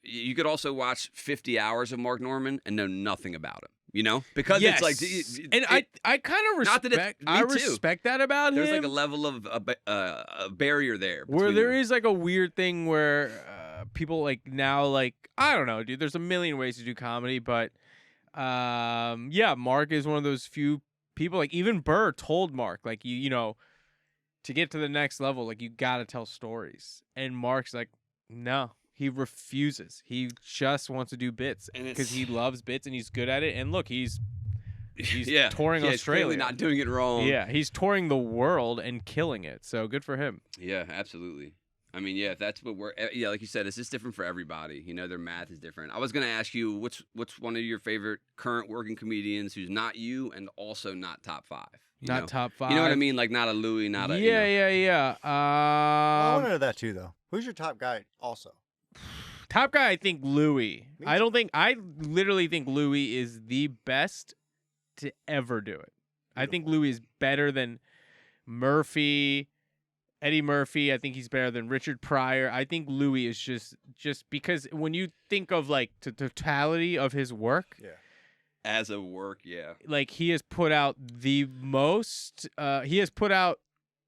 you could also watch 50 hours of Mark Norman and know nothing about him. Because it's like, and I kind of respect. I respect that about There's him. like a level of a barrier there. Where there is like a weird thing where people like now, like I don't know, dude. There's a million ways to do comedy, but Mark is one of those few people. Like even Burr told Mark, like you know, to get to the next level, like you got to tell stories, and Mark's like, no. He refuses. He just wants to do bits because he loves bits and he's good at it. And look, he's touring Australia. He's clearly not doing it wrong. Yeah, he's touring the world and killing it. So good for him. Yeah, absolutely. I mean, if that's what like you said, it's just different for everybody. Their math is different. I was gonna ask you, what's one of your favorite current working comedians who's not you and also not top 5? Not top 5. You know what I mean? Like not a Louis, not a Yeah. Well, I want to know that too, though. Who's your top guy? Also. Top guy, I think Louis. I literally think Louis is the best to ever do it. Beautiful. I think Louis is better than Murphy, Eddie Murphy. I think he's better than Richard Pryor. I think Louis is just because when you think of like the totality of his work. Yeah. As a work, yeah. Like he has put out the most, he has put out,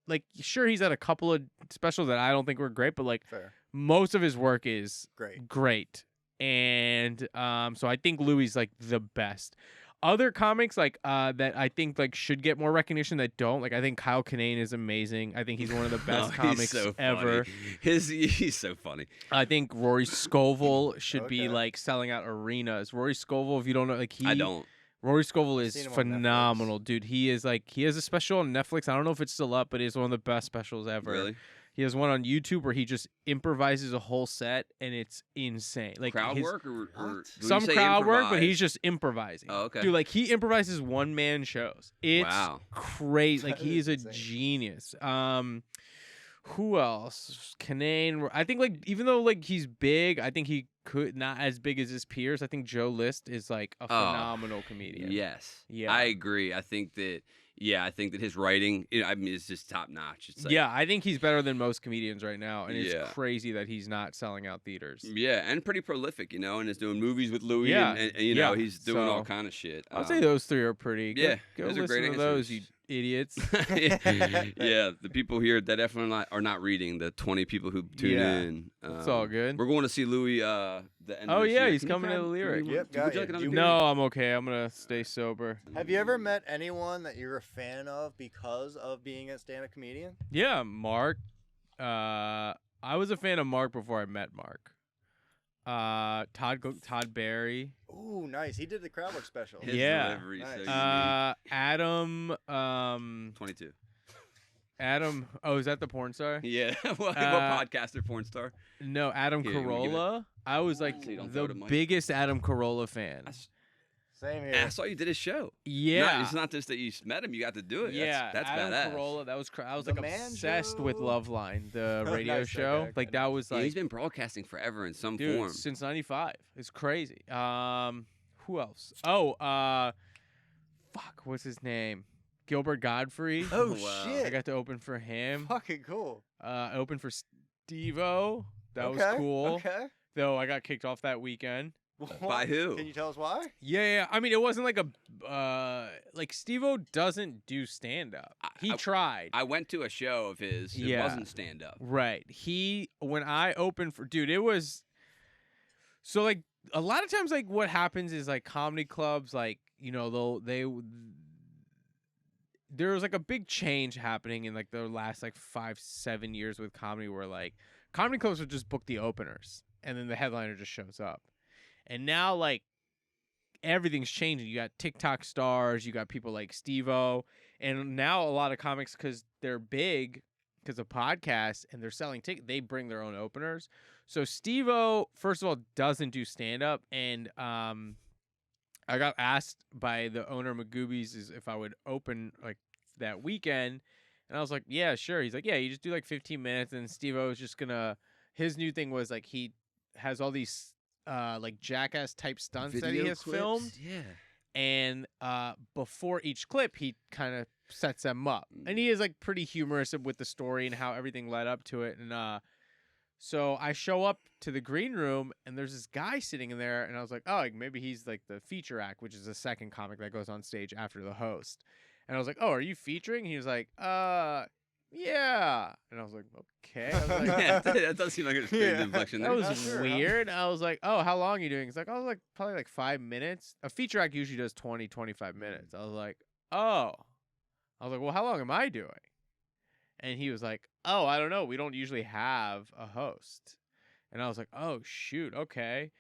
like, sure, he's had a couple of specials that I don't think were great, but like Fair. Most of his work is great. And so I think Louis is like the best. Other comics like that I think like should get more recognition that don't. Like I think Kyle Kinane is amazing. I think he's one of the best comics ever. He's so funny. I think Rory Scovel should be like selling out arenas. Rory Scovel, if you don't know, like I don't. Rory Scovel is phenomenal, dude. He has a special on Netflix. I don't know if it's still up, but it's one of the best specials ever. Really? He has one on YouTube where he just improvises a whole set, and it's insane. Like crowd work or some crowd work, but he's just improvising. Oh, okay. Dude, like he improvises one-man shows. It's crazy. Like he is a genius. Who else? Kinane. I think like even though like he's big, I think he could not as big as his peers. I think Joe List is like a phenomenal comedian. Yes. Yeah. I agree. I think that his writing, I mean, it's just top notch. It's like, I think he's better than most comedians right now, and it's crazy that he's not selling out theaters. Yeah, and pretty prolific, and is doing movies with Louis, and he's doing all kind of shit. I'd say those three are pretty. Yeah, go those are listen great to those, you idiots. Yeah, the people here that definitely are not reading. The 20 people who tune in. It's all good. We're going to see Louis. The end of this year. He's coming to the Lyric. No, I'm okay. I'm gonna stay sober. Have you ever met anyone that you're a fan of because of being a stand-up comedian? Yeah, Mark. I was a fan of Mark before I met Mark. Todd Barry. Ooh, nice. He did the crowd work special. His delivery, so Adam. 22. Adam. Oh, is that the porn star? Yeah. What podcaster porn star? No, Adam Carolla. I was like the biggest Adam Carolla fan. Same here. I saw you did his show. Yeah. It's not just that you met him; you got to do it. Yeah, that's Adam badass. Carolla. I was like obsessed with Loveline, the radio show. Okay. Like that was like he's been broadcasting forever in some dude, form since '95. It's crazy. Who else? Oh, fuck, what's his name? Gilbert Godfrey. Oh wow. shit! I got to open for him. Fucking cool. I opened for SteveO. That was cool. Okay. Though I got kicked off that weekend. By who? Can you tell us why? Yeah. I mean, it wasn't like a like SteveO doesn't do stand up. He tried. I went to a show of his. It Yeah. wasn't stand up. Right. When I opened for dude, it was so like a lot of times like what happens is like comedy clubs like, you know, there was like a big change happening in like the last like 5-7 years with comedy where like comedy clubs would just book the openers and then the headliner just shows up. And now like everything's changing. You got TikTok stars, you got people like SteveO, and now a lot of comics, because they're big because of podcasts and they're selling tickets, they bring their own openers. So SteveO, first of all, doesn't do stand up, and I got asked by the owner of Magoobies if I would open like that weekend, and I was like, yeah, sure. He's like, yeah, you just do like 15 minutes, and SteveO is just gonna. His new thing was like he has all these like jackass type stunts that he Video has clips? filmed, Yeah. and before each clip he kind of sets them up, and he is like pretty humorous with the story and how everything led up to it, and so I show up to the green room and there's this guy sitting in there, and I was like, oh, like maybe he's like the feature act, which is the second comic that goes on stage after the host. And I was like, oh, are you featuring? And he was like, yeah. And I was like, okay. I was like, Yeah, that does seem like a strange inflection that there. was sure. weird. I was like, oh, how long are you doing? He's like, I was like, probably like 5 minutes. A feature act usually does 20-25 minutes. I was like, oh. I was like, well, how long am I doing? And he was like, oh, I don't know. We don't usually have a host. And I was like, oh, shoot. Okay.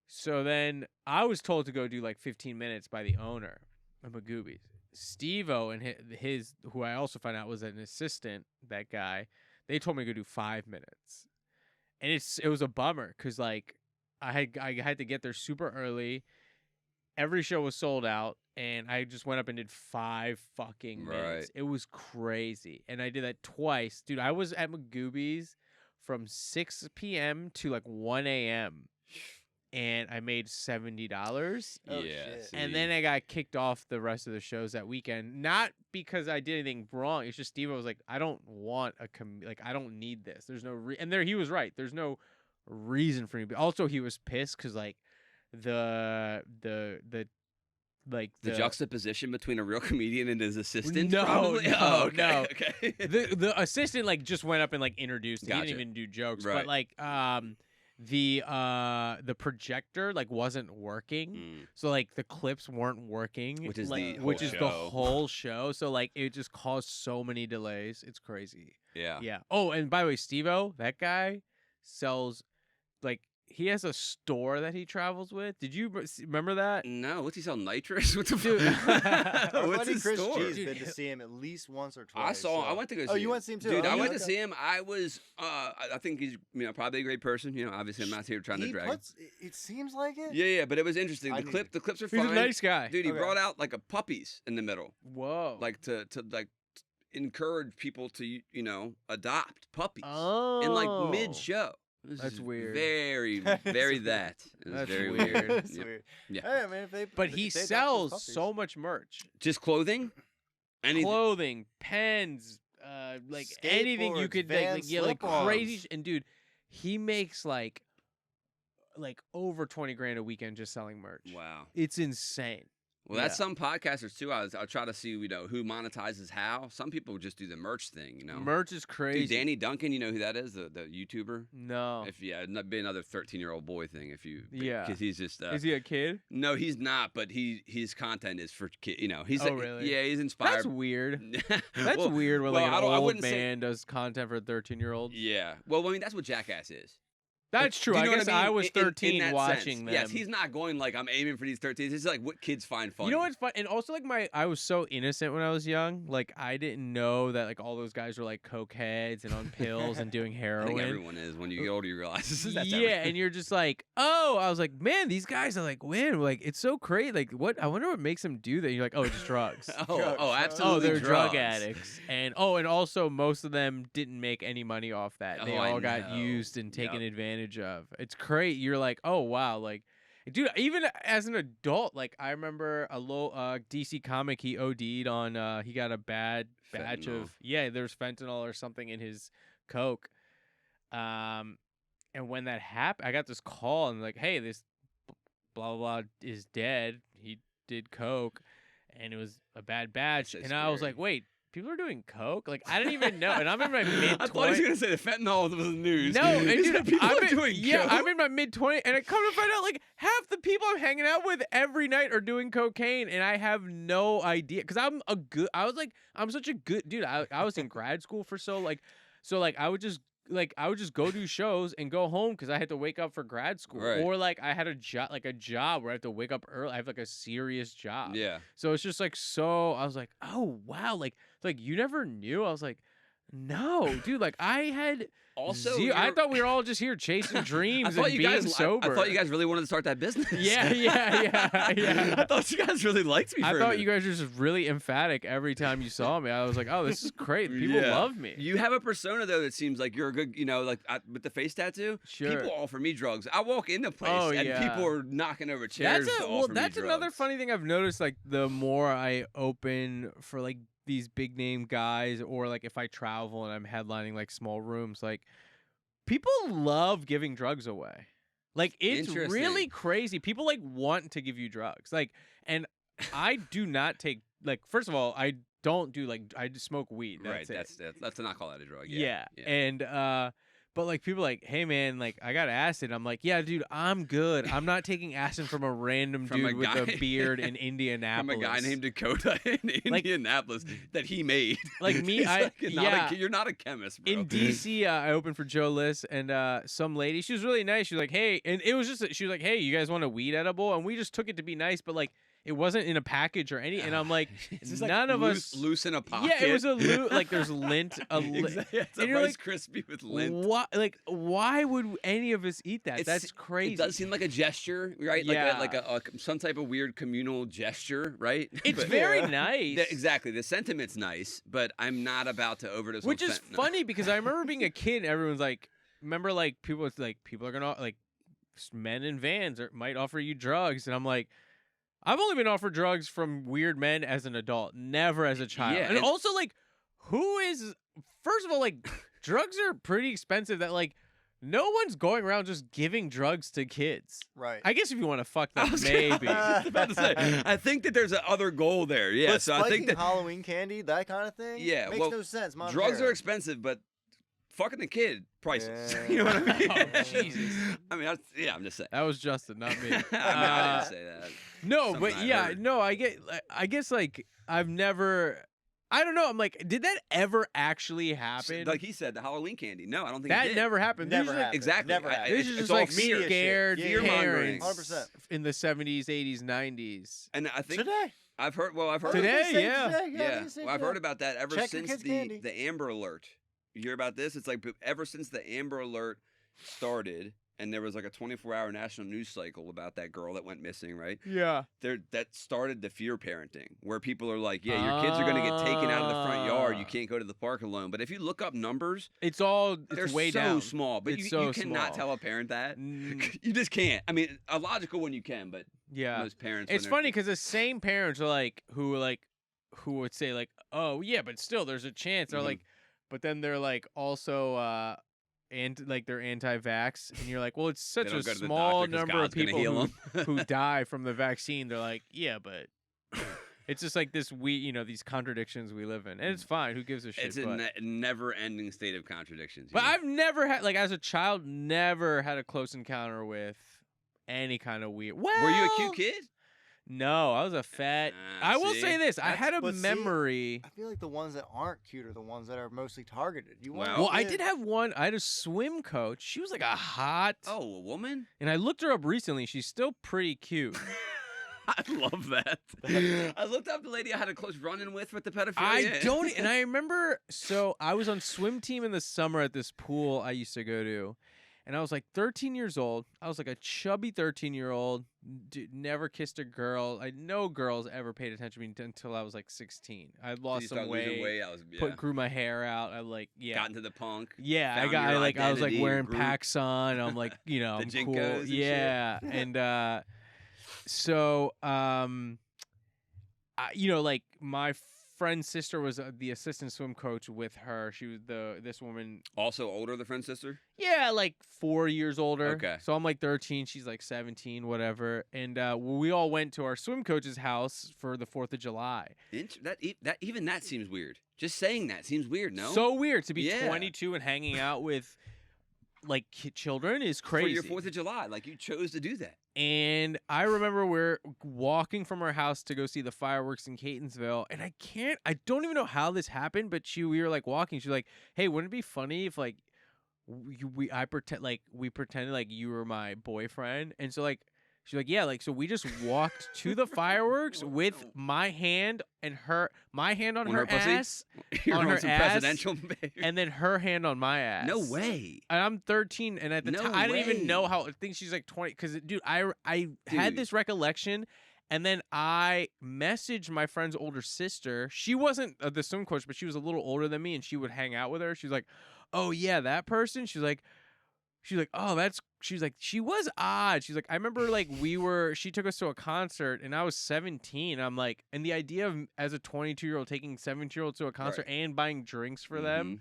So then I was told to go do like 15 minutes by the owner of Magoobies. SteveO and his, who I also found out was an assistant, that guy, they told me to go do 5 minutes. And it was a bummer because like I had to get there super early. Every show was sold out, and I just went up and did 5 fucking minutes. Right. It was crazy. And I did that twice. Dude, I was at Magoobies from 6 p.m. to like 1 a.m. and I made $70. Oh, Yeah. shit. see. And then I got kicked off the rest of the shows that weekend. Not because I did anything wrong. It's just Steve was like, I don't want I don't need this. There's no and there he was right. There's no reason for me. But also he was pissed because like the juxtaposition between a real comedian and his assistant. No, probably? no, Oh, okay, no. Okay. the assistant like just went up and like introduced. Gotcha. He didn't even do jokes. Right. But like the projector like wasn't working. Mm. So like the clips weren't working, Which is like, the whole which is the show. whole show. So like it just caused so many delays. It's crazy. Yeah. Yeah. Oh, and by the way, SteveO, that guy sells like he has a store that he travels with. Did you remember that? No, what's he sell? Nitrous? What the Dude. fuck? Our What's buddy his Chris store? G's Dude, been to see him at least once or I twice. saw. so- I went to go see. Oh, you him. went to see him too? Dude, Oh, I went okay. to see him. I was. I think he's probably a great person. Obviously I'm not here trying to He drag. him. puts. It seems like it. Yeah, but it was interesting. I The need the clips are He's fine. a nice guy. Dude, he Okay. brought out like a puppies in the middle, Whoa. like to encourage people to adopt puppies oh. in like mid show. That's weird. Very, very that. It was That's very weird. That's Yep. weird. Yeah. Hey, man, if they, But if he they adopt those sells puppies- so much merch. Just clothing. Anything. Clothing, pens, like anything you Skateboards, could Vans, like slip-ons. crazy and dude, he makes like over 20 grand a weekend just selling merch. Wow. It's insane. Well, that's Yeah. some podcasters too. I'll try to see who monetizes how. Some people just do the merch thing. Merch is crazy. Dude, Danny Duncan, you know who that is? The YouTuber. No. If it'd be another 13-year-old boy thing. Yeah. because he's just. Is he a kid? No, he's not. But his content is for kids. He's Oh, really? Yeah, he's inspired. That's weird. That's Well, weird when like well, an I old wouldn't man does content for 13-year-olds. Yeah. Well, I mean, that's what Jackass is. That's true. Do you I know what guess mean? I was In 13 that watching sense. them. Yes, he's not going like I'm aiming for these 13s. It's like what kids find funny. You know what's fun? And also, like, I was so innocent when I was young. Like, I didn't know that, like, all those guys were, like, cokeheads and on pills and doing I heroin. think everyone is. When you get older, you realize that's yeah, everything. and you're just like, oh, I was like, man, these guys are like, man, like, it's so great. Like, what? I wonder what makes them do that. And you're like, oh, it's just drugs. Drugs. Absolutely. Oh, they're drug drugs. addicts. And also most of them didn't make any money off that. They Oh, I all got know. used and taken Yep. advantage of. It's great. You're like, oh wow, like dude, even as an adult, like I remember a low DC comic, he OD'd on he got a bad batch Fentanyl. of there's fentanyl or something in his coke. And when that happened, I got this call and like, hey, this blah blah blah is dead. He did coke, and it was a bad batch. That's so and I was scary. like, wait, people are doing coke? Like I didn't even know. And I'm in my mid-20s. I thought he was gonna say the fentanyl was the news. No, and He dude, said people I'm are in, doing yeah, coke. I'm in my mid-20s, and I come to find out like half the people I'm hanging out with every night are doing cocaine, and I have no idea because I'm such a good dude. I was in grad school for so I would just go do shows and go home because I had to wake up for grad school, Right. or like I had a job where I have to wake up early. I have like a serious job. Yeah. So it's just like I was like, oh wow, like you never knew. I was like, no, dude, like I had Also, I thought we were all just here chasing dreams and being sober. I thought you guys really wanted to start that business. Yeah. I thought you guys really liked me. I for a thought minute. you guys were just really emphatic every time you saw me. I was like, oh, this is great. People Yeah. love me. You have a persona though that seems like you're a good, like with the face tattoo. Sure. People offer me drugs. I walk into place Oh, and yeah. people are knocking over chairs. to offer me That's another drugs. funny thing I've noticed. Like the more I open for like these big name guys, or like if I travel and I'm headlining like small rooms, like people love giving drugs away. Like it's really Interesting. crazy. People like want to give you drugs. Like, and I do not take like. First of all, I don't do like I just smoke weed. That's Right. it. That's to not call that a drug. Yeah. Yeah. And but like people like, hey man, like I got acid. I'm like, yeah, dude, I'm good. I'm not taking acid from a random From a dude with guy- a beard in From Indianapolis. a guy named Dakota in Like- Indianapolis that he made. Like me, He's you're not a chemist, bro. in DC, I opened for Joe List, and some lady, she was really nice. She was like, hey, and it was just, she was like, hey, you guys want a weed edible? And we just took it to be nice, but like, it wasn't in a package or any. And I'm like, It's just like none of us. loose in a pocket. Yeah, it was a like there's lint, Exactly. It's a and you're Rice like, Krispie with lint. Why would any of us eat that? It's- That's crazy. It does seem like a gesture, right? Yeah. Like a some type of weird communal gesture, right? It's But- very Yeah. nice. Exactly. The sentiment's nice, but I'm not about to overdose. Which on is fentanyl. funny because I remember being a kid and everyone's like, remember like people are gonna like men in vans might offer you drugs, and I'm like, I've only been offered drugs from weird men as an adult, never as a child. Yeah, and and- also like, who is first of all like drugs are pretty expensive that like no one's going around just giving drugs to kids. Right. I guess if you want to fuck I them, was maybe. about to say. I think that there's a other goal there. Yeah. But So I think spiking that Halloween candy, that kind of thing, Yeah, makes well, no sense. drugs are monetarily. expensive, but fucking the kid priceless. Yeah. You know what I mean? Oh, Jesus. I mean, I'm just saying. That was Justin, not me. I didn't say that. No, Something but I yeah, heard. no, I guess like I've never, I don't know. I'm like, did that ever actually happen? Like he said, the Halloween candy. No, I don't think that it did. never happened. Never These are, like, happened. Exactly. Never happened. These It's- are it's just all like fear. scared Yeah, fear-mongering. parents 100%. in the 70s, 80s, 90s. And I think Today. I've heard. Well, I've heard. Today, They say yeah. today, Yeah, they say well, I've today. heard about that ever Check your since kid's the candy. Amber Alert. You hear about this? It's like ever since the Amber Alert started, and there was like a 24-hour national news cycle about that girl that went missing. Right Yeah. there, that started the fear parenting, where people are like, "Yeah, your kids are going to get taken out of the front yard. You Ah. can't go to the park alone." But if you look up numbers, It's they're way so down. small. But It's you, so you cannot small. tell a parent that. Mm, You just can't. I mean, a logical one you can, but yeah. most parents. when It's they're- funny because the same parents are who would say like, oh yeah, but still there's a chance. They're Mhm. like, but then they're like also and like they're anti-vax, and you're like, well, it's they such don't a go to the small doctor 'cause number of God's gonna people heal who, 'em. who die from the vaccine. They're like, yeah, but it's just like this these contradictions we live in, and it's fine. Who gives a shit? It's a but never-ending state of contradictions. but you know? I've never had like as a child, never had a close encounter with any kind of weird. Well, Were you a cute kid? No, I was a fat. Ah, I will see? say this: I That's- had a but see, memory. I feel like the ones that aren't cute are the ones that are mostly targeted. You want Well, Well, I did have one. I had a swim coach. She was like a hot. Oh, a woman? And I looked her up recently. She's still pretty cute. I love that. I looked up the lady I had a close run-in with the pedophilia. I don't. And I remember. So I was on swim team in the summer at this pool I used to go to, and I was like 13 years old. I was like a chubby 13-year-old. Never kissed a girl. No girls ever paid attention to me until I was like 16. I Did lost you some start losing weight. I was Grew my hair out. I got into the punk. Yeah, found I your was like identity, wearing group. packs on. I'm like, The I'm Jinkos cool. and shit. Yeah, and so like my friend's sister was the assistant swim coach with her. She was this woman. Also older, the friend's sister? Yeah, like 4 years older. Okay. So I'm like 13. She's like 17, whatever. And we all went to our swim coach's house for the 4th of July. Even that seems weird. Just saying that seems weird, no? So weird to be Yeah. 22 and hanging out with like children is crazy. For your 4th of July, like you chose to do that. And I remember we're walking from our house to go see the fireworks in Catonsville, and I don't even know how this happened, but we were like walking. She's like, "Hey, wouldn't it be funny if like we pretended like you were my boyfriend?" And so like she's like, "Yeah, like so we just walked to the fireworks with my hand and my hand on her pussy? ass, You're on her some ass, presidential behavior. and then her hand on my ass." No way. And I'm 13, and at the No time, I didn't even know way. how. I think she's like 20. Because, dude, I had Dude. this recollection, and then I messaged my friend's older sister. She wasn't the swim coach, but she was a little older than me, and she would hang out with her. She's like, "Oh yeah, that person." She's like, "Oh, that's." She's like, "She was odd." She's like, "I remember like she took us to a concert, and I was 17. I'm like, and the idea of as a 22-year-old taking 17-year-olds to a concert and buying drinks for them."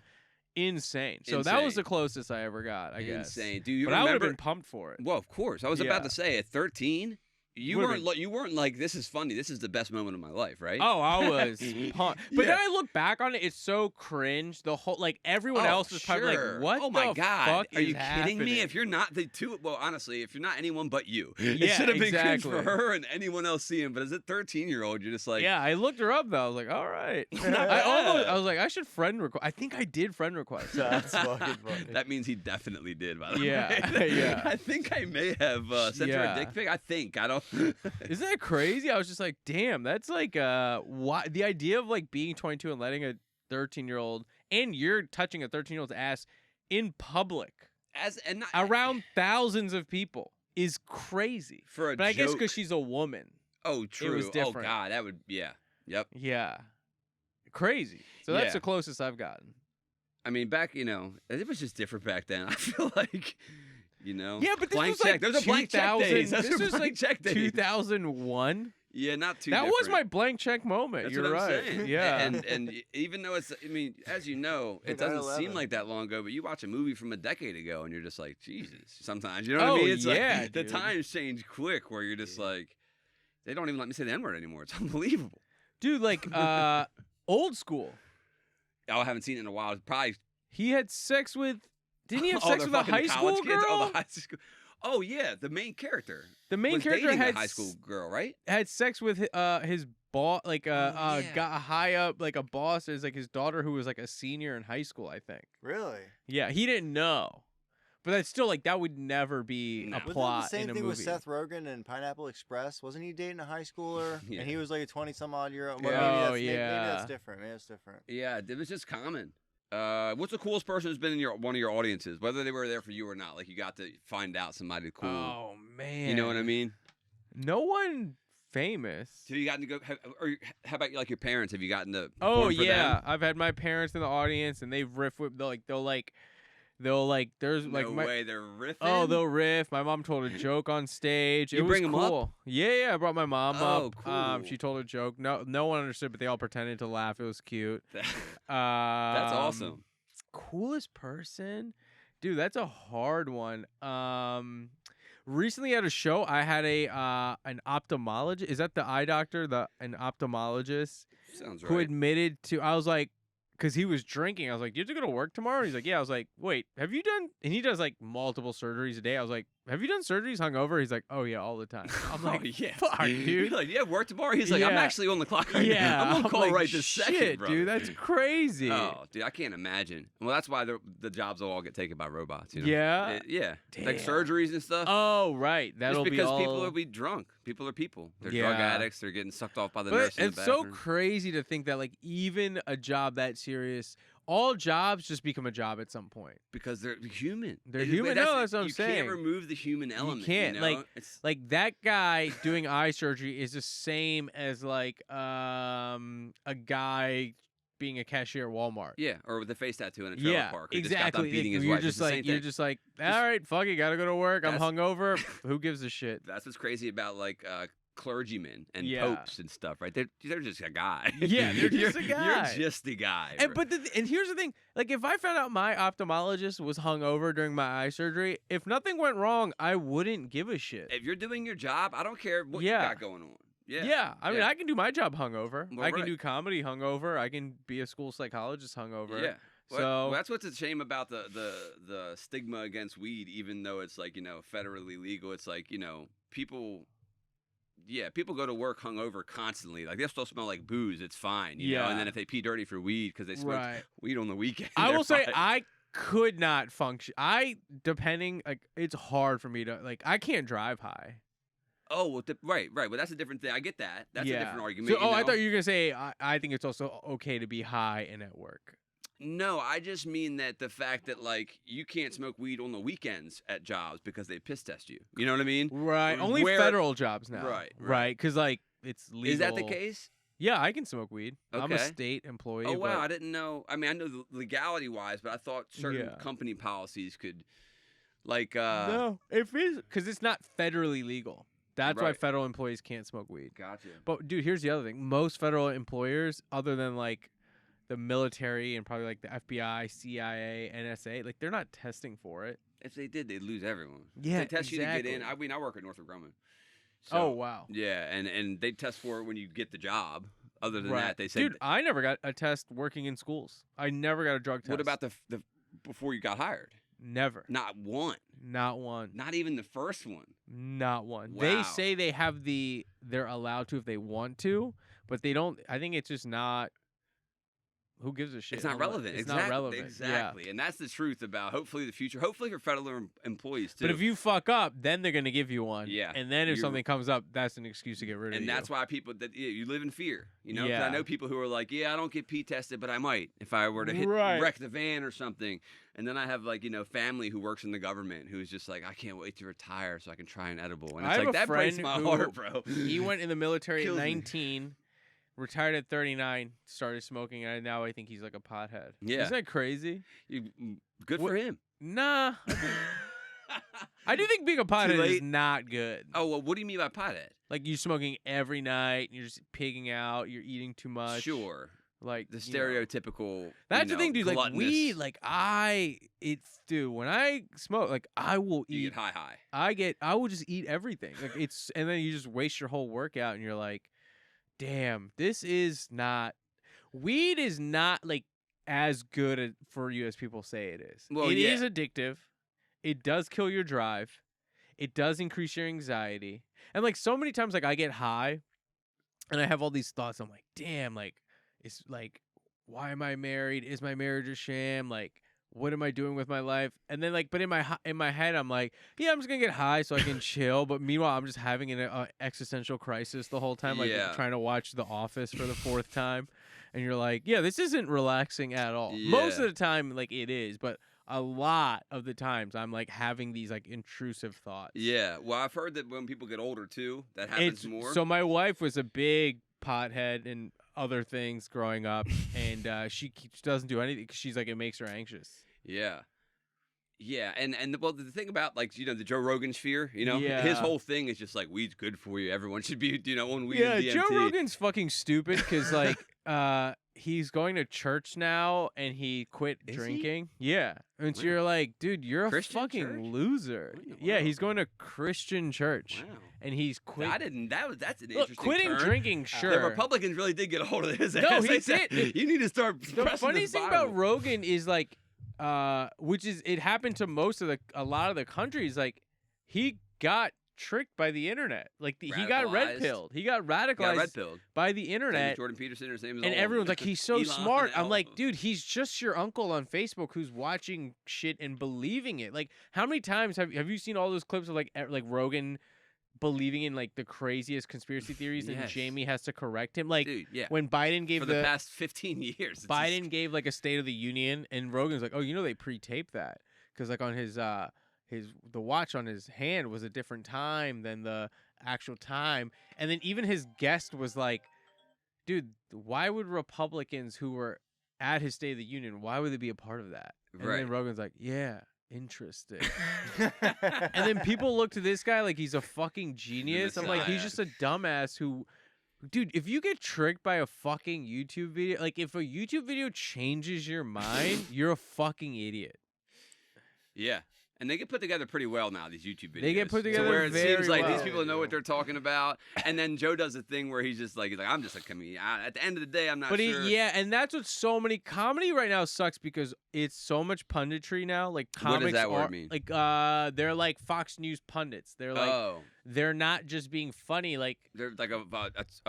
Insane. So that was Insane. the closest I ever got, I guess. Insane. Do you But I would have remember? been pumped for it. Well, of course. I was about Yeah. to say at 13, you Would've weren't like, this is funny. This is the best moment of my life, right? Oh, I was pumped. But then Yeah. I look back on it, it's so cringe. The whole like everyone Oh, else was probably sure. like, "What Oh my the God. fuck Are is you kidding me? happening?" If you're not the two, well, honestly, if you're not anyone but you, it Yeah, should have been cringe for exactly. her and anyone else seeing. But as a 13-year-old, you're just like, yeah, I looked her up though. I was like, "All right." I was like, "I should friend request." I think I did friend request. That's fucking funny. That means he definitely did, by the Yeah, way. yeah. I think I may have sent her a Yeah. dick pic. I think. I don't. Isn't that crazy? I was just like, "Damn, that's like why the idea of like being 22 and letting a 13-year-old and you're touching a 13-year-old's ass in public around thousands of people is crazy." for a But I guess joke. because she's a woman. Oh, true. was Oh different. God, that would. Yeah. Yep. Yeah. Crazy. So that's Yeah. the closest I've gotten. I mean, back, it was just different back then. I feel like, Yeah, but this blank was check. like Those are blank check days. 2000. Those This are was blank like check days. 2001. Yeah, not too. That was different. my blank check moment. That's You're what I'm right. saying. Yeah. And even though it's, I mean, as you know, it doesn't seem 9/11. like that long ago, but you watch a movie from a decade ago and you're just like, Jesus. Sometimes, you know what Oh, I mean? It's yeah, like the dude. times change quick where you're just like, they don't even let me say the N-word anymore. It's unbelievable. Dude, like old school. Oh, I haven't seen it in a while. Probably. He had sex with Didn't he have Oh, sex they're with a fucking high the school college kids? girl? Oh, the high school. Oh yeah, the main character. The main was character dating had a high school girl, right? had sex with his boss, like yeah. got a high up, like a boss is like his daughter who was like a senior in high school, I think. Really? Yeah, he didn't know, but that's still like that would never be No. a Wasn't Wasn't plot the same in a thing movie. with Seth Rogen and Pineapple Express? Wasn't he dating a high schooler? Yeah. And he was like a 20-some-odd-year-old. Yeah. Maybe Oh, maybe yeah. that's different. Maybe that's different. Yeah, it was just common. What's the coolest person who's been in one of your audiences, whether they were there for you or not? Like you got to find out somebody cool. Oh man, You know what I mean? No one famous. So you gotten to go, or how about like your parents? Have you gotten to? Oh perform for yeah, them? I've had my parents in the audience, and they've riffed with they'll like there's like no my way they're riffing. oh they'll riff. My mom told a joke on stage. You it was bring 'em up? cool. Yeah, I brought my mom Oh, up. cool. She told a joke. No one understood, but they all pretended to laugh. It was cute. That's That's awesome. Coolest person, dude. That's a hard one. Recently at a show, I had an ophthalmologist. Is that the eye doctor? An ophthalmologist Sounds who right. admitted to. I was like, because he was drinking. I was like, "You have to go to work tomorrow?" And he's like, "Yeah." I was like, "Wait, have you done?" And he does like multiple surgeries a day. I was like, "Have you done surgeries hungover?" He's like, "Oh yeah, all the time." I'm like, oh, yeah. "Fuck, You're dude." like, yeah, work tomorrow. He's like, I'm Yeah. actually on the clock right Yeah, now. I'm on call like, right this shit, second, bro. dude. That's crazy. Oh, dude, I can't imagine. Well, that's why the jobs will all get taken by robots. You know? Yeah? Yeah. Like Damn. surgeries and stuff. Oh right, that'll Just because be all... people will be drunk. People are people. They're drug Yeah. addicts. They're getting sucked off by the But nurse in the it's so bathroom. crazy to think that like even a job that serious, all jobs just become a job at some point. Because they're human. They're human. No, that's what I'm you saying. can't remove the human element. can't, You know? like- It's, Like that guy doing eye surgery is the same as like a guy being a cashier at Walmart. yeah, or with a face tattoo in a trailer Yeah, park. Who just got exactly. done beating his you're wife. It's just the same like you're thing. just like, all Just- right, fuck it, gotta go to work. I'm That's- hungover. Who gives a shit? That's what's crazy about like clergymen and Yeah. popes and stuff, right? They're just a guy. Yeah, they're just a guy. You're just a guy. And and here's the thing, like if I found out my ophthalmologist was hungover during my eye surgery, if nothing went wrong, I wouldn't give a shit. If you're doing your job, I don't care what Yeah. you got going on. Yeah. Yeah, I mean, I can do my job hungover. Well, I can right. do comedy hungover. I can be a school psychologist hungover. Yeah. So Well, that's what's a shame about the stigma against weed, even though it's like, federally legal. It's like, people go to work hungover constantly. Like, they still smell like booze. It's fine, you know? And then if they pee dirty for weed because they smoke weed on the weekend, I will say fine. I could not function. It's hard for me to, I can't drive high. Oh, well, right. Well, that's a different thing. I get that. That's a different argument. So, I thought you were going to say, I think it's also okay to be high and at work. No, I just mean that the fact that, like, you can't smoke weed on the weekends at jobs because they piss test you. You know what I mean? Right. Only federal jobs now. Right. Because, it's legal. Is that the case? Yeah, I can smoke weed. I'm a Okay. state employee. Oh, wow. but- I didn't know. I mean, I know the legality-wise, but I thought certain company policies could, like... No, because it's not federally legal. That's why Right. federal employees can't smoke weed. Gotcha. But, dude, here's the other thing. Most federal employers, other than, the military and probably, the FBI, CIA, NSA, they're not testing for it. If they did, they'd lose everyone. Yeah, They test you to get in. exactly. I work at Northrop Grumman. Oh, wow. Yeah, and they test for it when you get the job. Other than Right. that, they say... Dude, I never got a test working in schools. I never got a drug test. What about the before you got hired? Never. Not one. Not one. Not even the first one. Not one. Wow. They say they have they're allowed to if they want to, but they don't. I think it's just not. Who gives a shit? It's not relevant. It's not relevant. Exactly. Yeah. And that's the truth about hopefully the future. Hopefully for federal employees too. But if you fuck up, then they're gonna give you one. Yeah. And then if You're- something comes up, that's an excuse to get rid of you. and that's why people you live in fear. You know, 'Cause Yeah. I know people who are like, I don't get pee tested, but I might if I were to Right. wreck the van or something. And then I have family who works in the government who's just like, I can't wait to retire so I can try an edible. And I it's have like a that breaks friend my who- heart, bro. He went in the military at Kills me. 19, retired at 39, started smoking, and now I think he's like a pothead. Yeah. Isn't that crazy? Good What- for him. Nah. I do think being a pothead is late? not good. Oh, well, what do you mean by pothead? Like you're smoking every night, you're just pigging out, you're eating too much. Sure. Like The you know. stereotypical. That's the thing, dude. Like gluttonous- weed, dude. When I smoke, I will You eat. get high. I will just eat everything. And then you just waste your whole workout, and you're like, damn, this is not. Weed is not as good for you as people say it is. Well, It is yeah. addictive. It does kill your drive. It does increase your anxiety. And so many times, I get high, and I have all these thoughts. I'm like, damn, it's why am I married? Is my marriage a sham? What am I doing with my life? And then but in my head, I'm like, yeah, I'm just gonna get high so I can chill. But meanwhile, I'm just having an existential crisis the whole time, Yeah. trying to watch The Office for the 4th time. And you're like, yeah, this isn't relaxing at all. Yeah. Most of the time, it is, but a lot of the times, I'm having these intrusive thoughts. Yeah. Well, I've heard that when people get older too, that happens more. So my wife was a big pothead and other things growing up, and she doesn't do anything because she's it makes her anxious. Yeah. Yeah, and the thing about the Joe Rogan sphere, his Yeah. whole thing is just weed's good for you. Everyone should be on weed. Yeah, and DMT. Joe Rogan's fucking stupid because he's going to church now and he quit Is he? drinking. Yeah, and so Wow. you're like, dude, you're Christian a fucking church? loser. Wow. Yeah, he's going to Christian church Wow. and he's quit. I didn't. That's an Look, interesting quitting turn. drinking, sure. The Republicans really did get a hold of his No, ass. he They said, did. You need to start. The pressing funny this thing Bible." about Rogan is which is it happened to a lot of the countries. He got tricked by the internet. He got red Radicalized. pilled. He got Got radicalized red pilled. by the internet. Jordan Peterson, his name is. And all everyone's over. like, he's so Elon smart. and I'm all like, of them. dude, he's just your uncle on Facebook who's watching shit and believing it. How many times have you seen all those clips of Rogan believing in the craziest conspiracy theories and Yes. Jamie has to correct him? Dude, yeah. When Biden gave For the past 15 years, it's Biden just- gave a State of the Union, and Rogan's like, oh, they pre-taped that because on his the watch on his hand was a different time than the actual time, and then even his guest was like, dude, why would Republicans who were at his State of the Union, why would they be a part of that? And Right. then Rogan's like, yeah, interesting. And then people look to this guy like he's a fucking genius. I'm like, he's just a dumbass who, dude, if you get tricked by a fucking YouTube video, like if a YouTube video changes your mind, you're a fucking idiot. Yeah. And they get put together pretty well now, these YouTube videos. They get put together to where it very seems like well. these people know what they're talking about. And then Joe does a thing where he's like, I'm just a comedian. At the end of the day, I'm not sure. Yeah, and that's what so many comedy right now sucks because it's so much punditry now. Like comics what does that word mean? Like they're like Fox News pundits. They're like they're not just being funny. Like they're like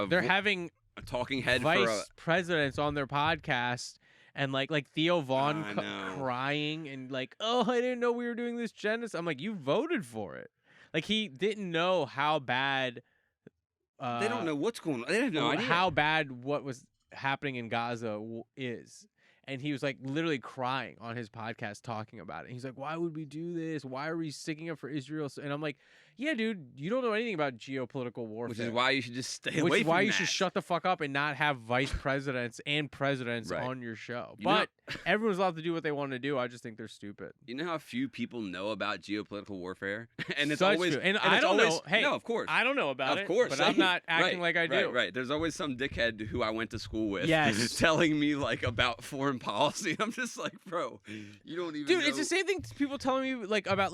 they're having a talking head vice presidents on their podcast. And like Theo Vaughn crying and like, oh, I didn't know we were doing this genocide. I'm like, you voted for it. Like he didn't know how bad. They don't know what's going on. They have no idea how bad what was happening in Gaza is. And he was like literally crying on his podcast talking about it. And he's like, why would we do this? Why are we sticking up for Israel? And I'm like, yeah, dude, you don't know anything about geopolitical warfare. Which is why you should just stay away from that. Which is why you should shut the fuck up and not have vice presidents and presidents on your show. But everyone's allowed to do what they want to do. I just think they're stupid. You know how few people know about geopolitical warfare? And it's Such always true. And I don't know. Hey, no, of course. I don't know about it. Of course. But I'm not acting like I do. Right. There's always some dickhead who I went to school with telling me like about foreign policy. I'm just like, bro, you don't even Dude, know. it's the same thing people telling me like about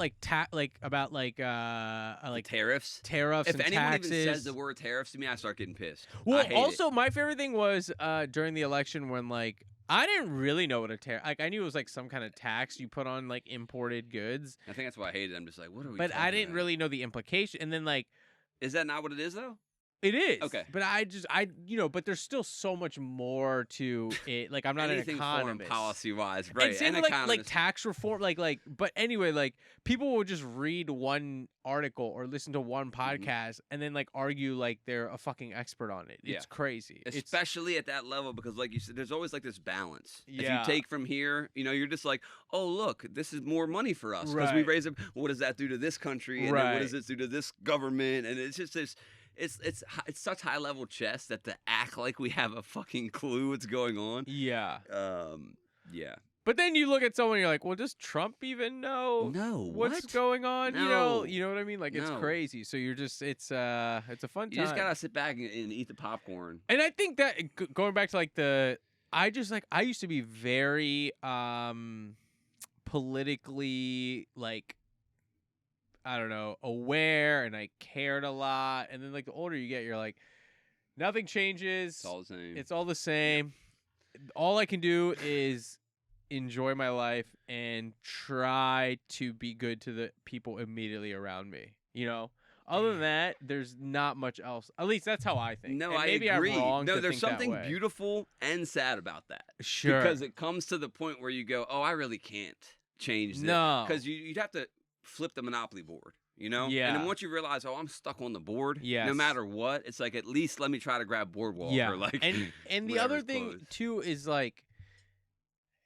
tariffs. Tariffs if and anyone taxes. even says the word tariffs to me, I start getting pissed. Well, also my favorite thing was during the election when like I didn't really know what a tariff. Like I knew it was like some kind of tax you put on like imported goods. I think that's why I hated it. I'm just like, what are we? But I didn't about? really know the implication. And then like, is that not what it is though? It is. Okay. But but there's still so much more to it. Like I'm not anything an economist. foreign policy wise, right? And same with like tax reform, but anyway, like people will just read one article or listen to one podcast and then like argue like they're a fucking expert on it. It's crazy. Especially at that level because like you said, there's always like this balance. Yeah. If you take from here, you're just like, oh look, this is more money for us because we raise it. What does that do to this country? And then what does this do to this government? And it's just this. It's such high level chess that to act like we have a fucking clue what's going on. Yeah. Yeah. But then you look at someone and you're like, well, does Trump even know what's going on? No. You know what I mean? Like it's crazy. So you're just it's a fun time. You just gotta sit back and eat the popcorn. And I think that going back to like I used to be very politically like I don't know, aware, and I cared a lot. And then, like, the older you get, you're like, nothing changes. It's all the same. It's all the same. All I can do is enjoy my life and try to be good to the people immediately around me. Other than that, there's not much else. At least that's how I think. No, and maybe I agree. I'm wrong to there's think something that way. beautiful and sad about that. Sure. Because it comes to the point where you go, oh, I really can't change this. No. Because you'd have to flip the Monopoly board, Yeah. And then once you realize, oh, I'm stuck on the board, yes. no matter what, it's like, at least let me try to grab Boardwalk or like and the other thing, too, is like,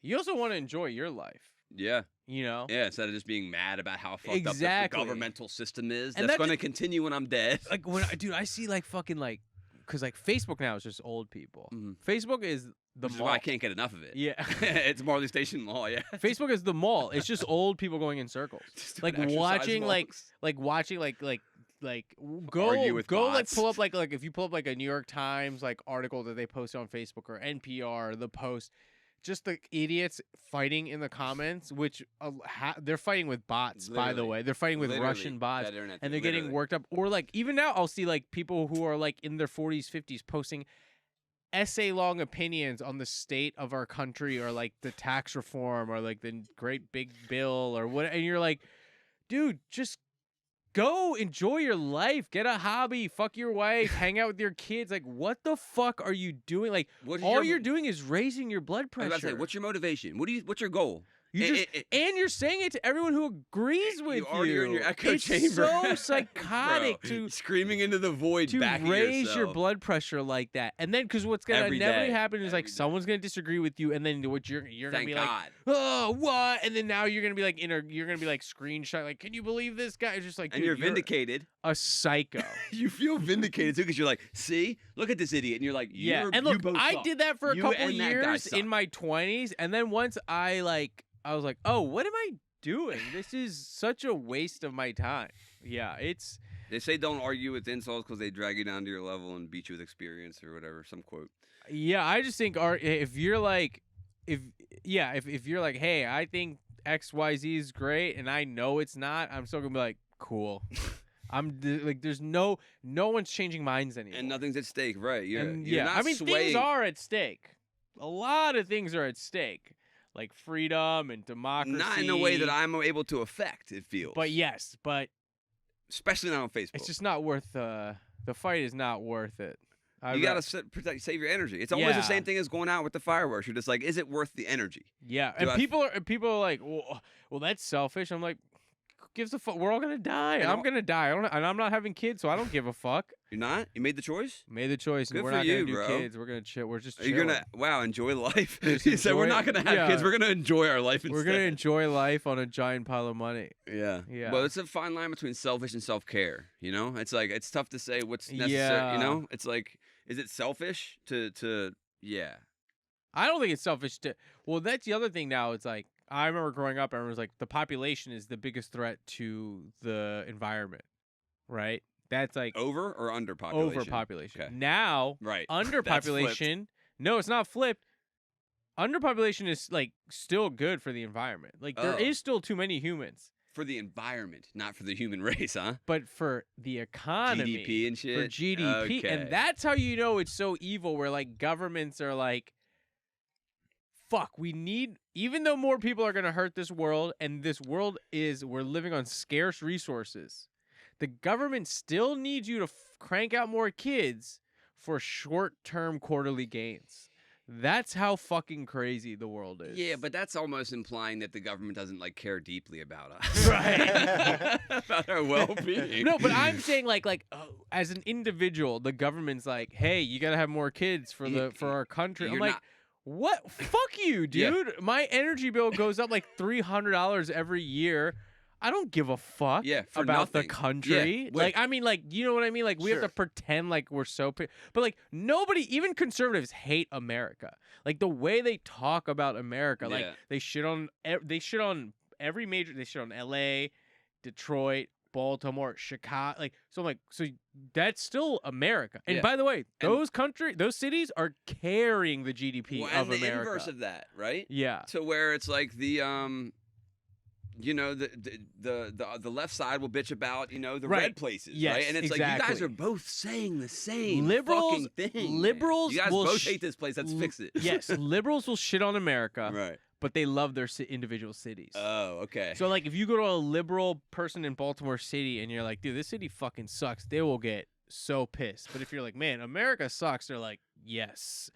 you also want to enjoy your life. Yeah. Yeah, instead of just being mad about how fucked up the governmental system is, and that's going to continue when I'm dead. Like, I see like fucking like, because like Facebook now is just old people. Mm-hmm. Facebook is the Which mall. is why I can't get enough of it. Yeah. It's Marley Station Mall, yeah. Facebook is the mall. It's just old people going in circles. Like watching go argue with bots. like pull up like if you pull up like a New York Times like article that they post on Facebook or NPR or The Post, just the idiots fighting in the comments, which they're fighting with bots, by the way. They're fighting with Russian bots, and they're getting worked up. Or like even now, I'll see like people who are like in their 40s, 50s posting essay-long opinions on the state of our country or like the tax reform or like the great big bill or what. And you're like, dude, just go enjoy your life, get a hobby, fuck your wife, hang out with your kids. Like, what the fuck are you doing? Like, you're doing is raising your blood pressure. I was about to say, what's your motivation? What's your goal? And you're saying it to everyone who agrees with you. You're in your echo chamber. It's so psychotic to screaming into the void to back raise your blood pressure like that. And then because what's gonna inevitably happen is like someone's gonna disagree with you, and then what you're gonna be like, oh, what? And then now you're gonna be like screenshot like, can you believe this guy? It's just like, and dude, you're vindicated. A psycho. You feel vindicated too because you're like, see, look at this idiot, and you're like, and look, I did that for a couple years in my 20s, and then once I was like, oh, what am I doing? This is such a waste of my time. Yeah, it's. They say don't argue with insults because they drag you down to your level and beat you with experience or whatever. Some quote. Yeah, I just think if you're like, if you're like, hey, I think XYZ is great, and I know it's not, I'm still gonna be like, cool. Like, there's no one's changing minds anymore, And nothing's at stake, right? You're I not mean, swaying. things are at stake. A lot of things are at stake, like freedom and democracy. Not in a way that I'm able to affect. It feels. But yes, but especially not on Facebook. it's just not worth the fight. Is not worth it. You gotta save your energy. It's always the same thing as going out with the fireworks. You're just like, is it worth the energy? Yeah, and people are like, well, that's selfish. I'm like, who gives a fuck? We're all gonna die. I'm gonna die. And I'm not having kids, so I don't give a fuck. You're not? You made the choice? Made the choice. Good And we're for not you, gonna do bro. kids. We're gonna chill. We're just. Are you chilling. gonna enjoy life? Just You said we're enjoy not it. gonna have kids. We're gonna enjoy our life instead. We're gonna enjoy life on a giant pile of money. Yeah. Yeah. Well, it's a fine line between selfish and self-care. You know, it's like it's tough to say what's necessary. Yeah. You know, it's like, is it selfish to yeah? I don't think it's selfish to. Well, that's the other thing now. It's like I remember growing up, everyone was like, the population is the biggest threat to the environment, right? That's like Over or underpopulation? overpopulation. Okay. Now, Right. underpopulation. No, it's not flipped. Underpopulation is like still good for the environment. Like there Oh. is still too many humans, For the environment, not for the human race, huh? but for the economy, GDP and shit. for GDP, Okay. and that's how you know it's so evil. Where like governments are like, fuck, we need, even though more people are gonna hurt this world, and this world we're living on scarce resources, the government still needs you to crank out more kids for short-term quarterly gains. That's how fucking crazy the world is. Yeah, but that's almost implying that the government doesn't like care deeply about us. Right. About our well-being. No, but I'm saying like as an individual, the government's like, hey, you gotta have more kids for our country. I'm You're like, not- what? Fuck you, Yeah. dude. My energy bill goes up like $300 every year. I don't give a fuck for about the nothing. country. Yeah, Like, I mean, like, you know what I mean? Like, we have to Sure. pretend like we're so, but like, nobody, even conservatives hate America. Like the way they talk about America, like Yeah. they shit on every major. They shit on L.A., Detroit, Baltimore, Chicago. Like, so I'm like, so that's still America. And Yeah. by the way, those cities are carrying the GDP Well, of and the America. inverse of that, right? Yeah. To where it's like the you know, the left side will bitch about, you know, the Right. red places, Yes, right? And it's like you guys exactly. are both saying the same Liberals- fucking thing. man. liberals you guys will both hate this place. Let's fix it. Yes, liberals will shit on America, Right. but they love their individual cities. Oh, okay. So, like, if you go to a liberal person in Baltimore City and you're like, dude, this city fucking sucks, they will get so pissed. But if you're like, man, America sucks, they're like, yes.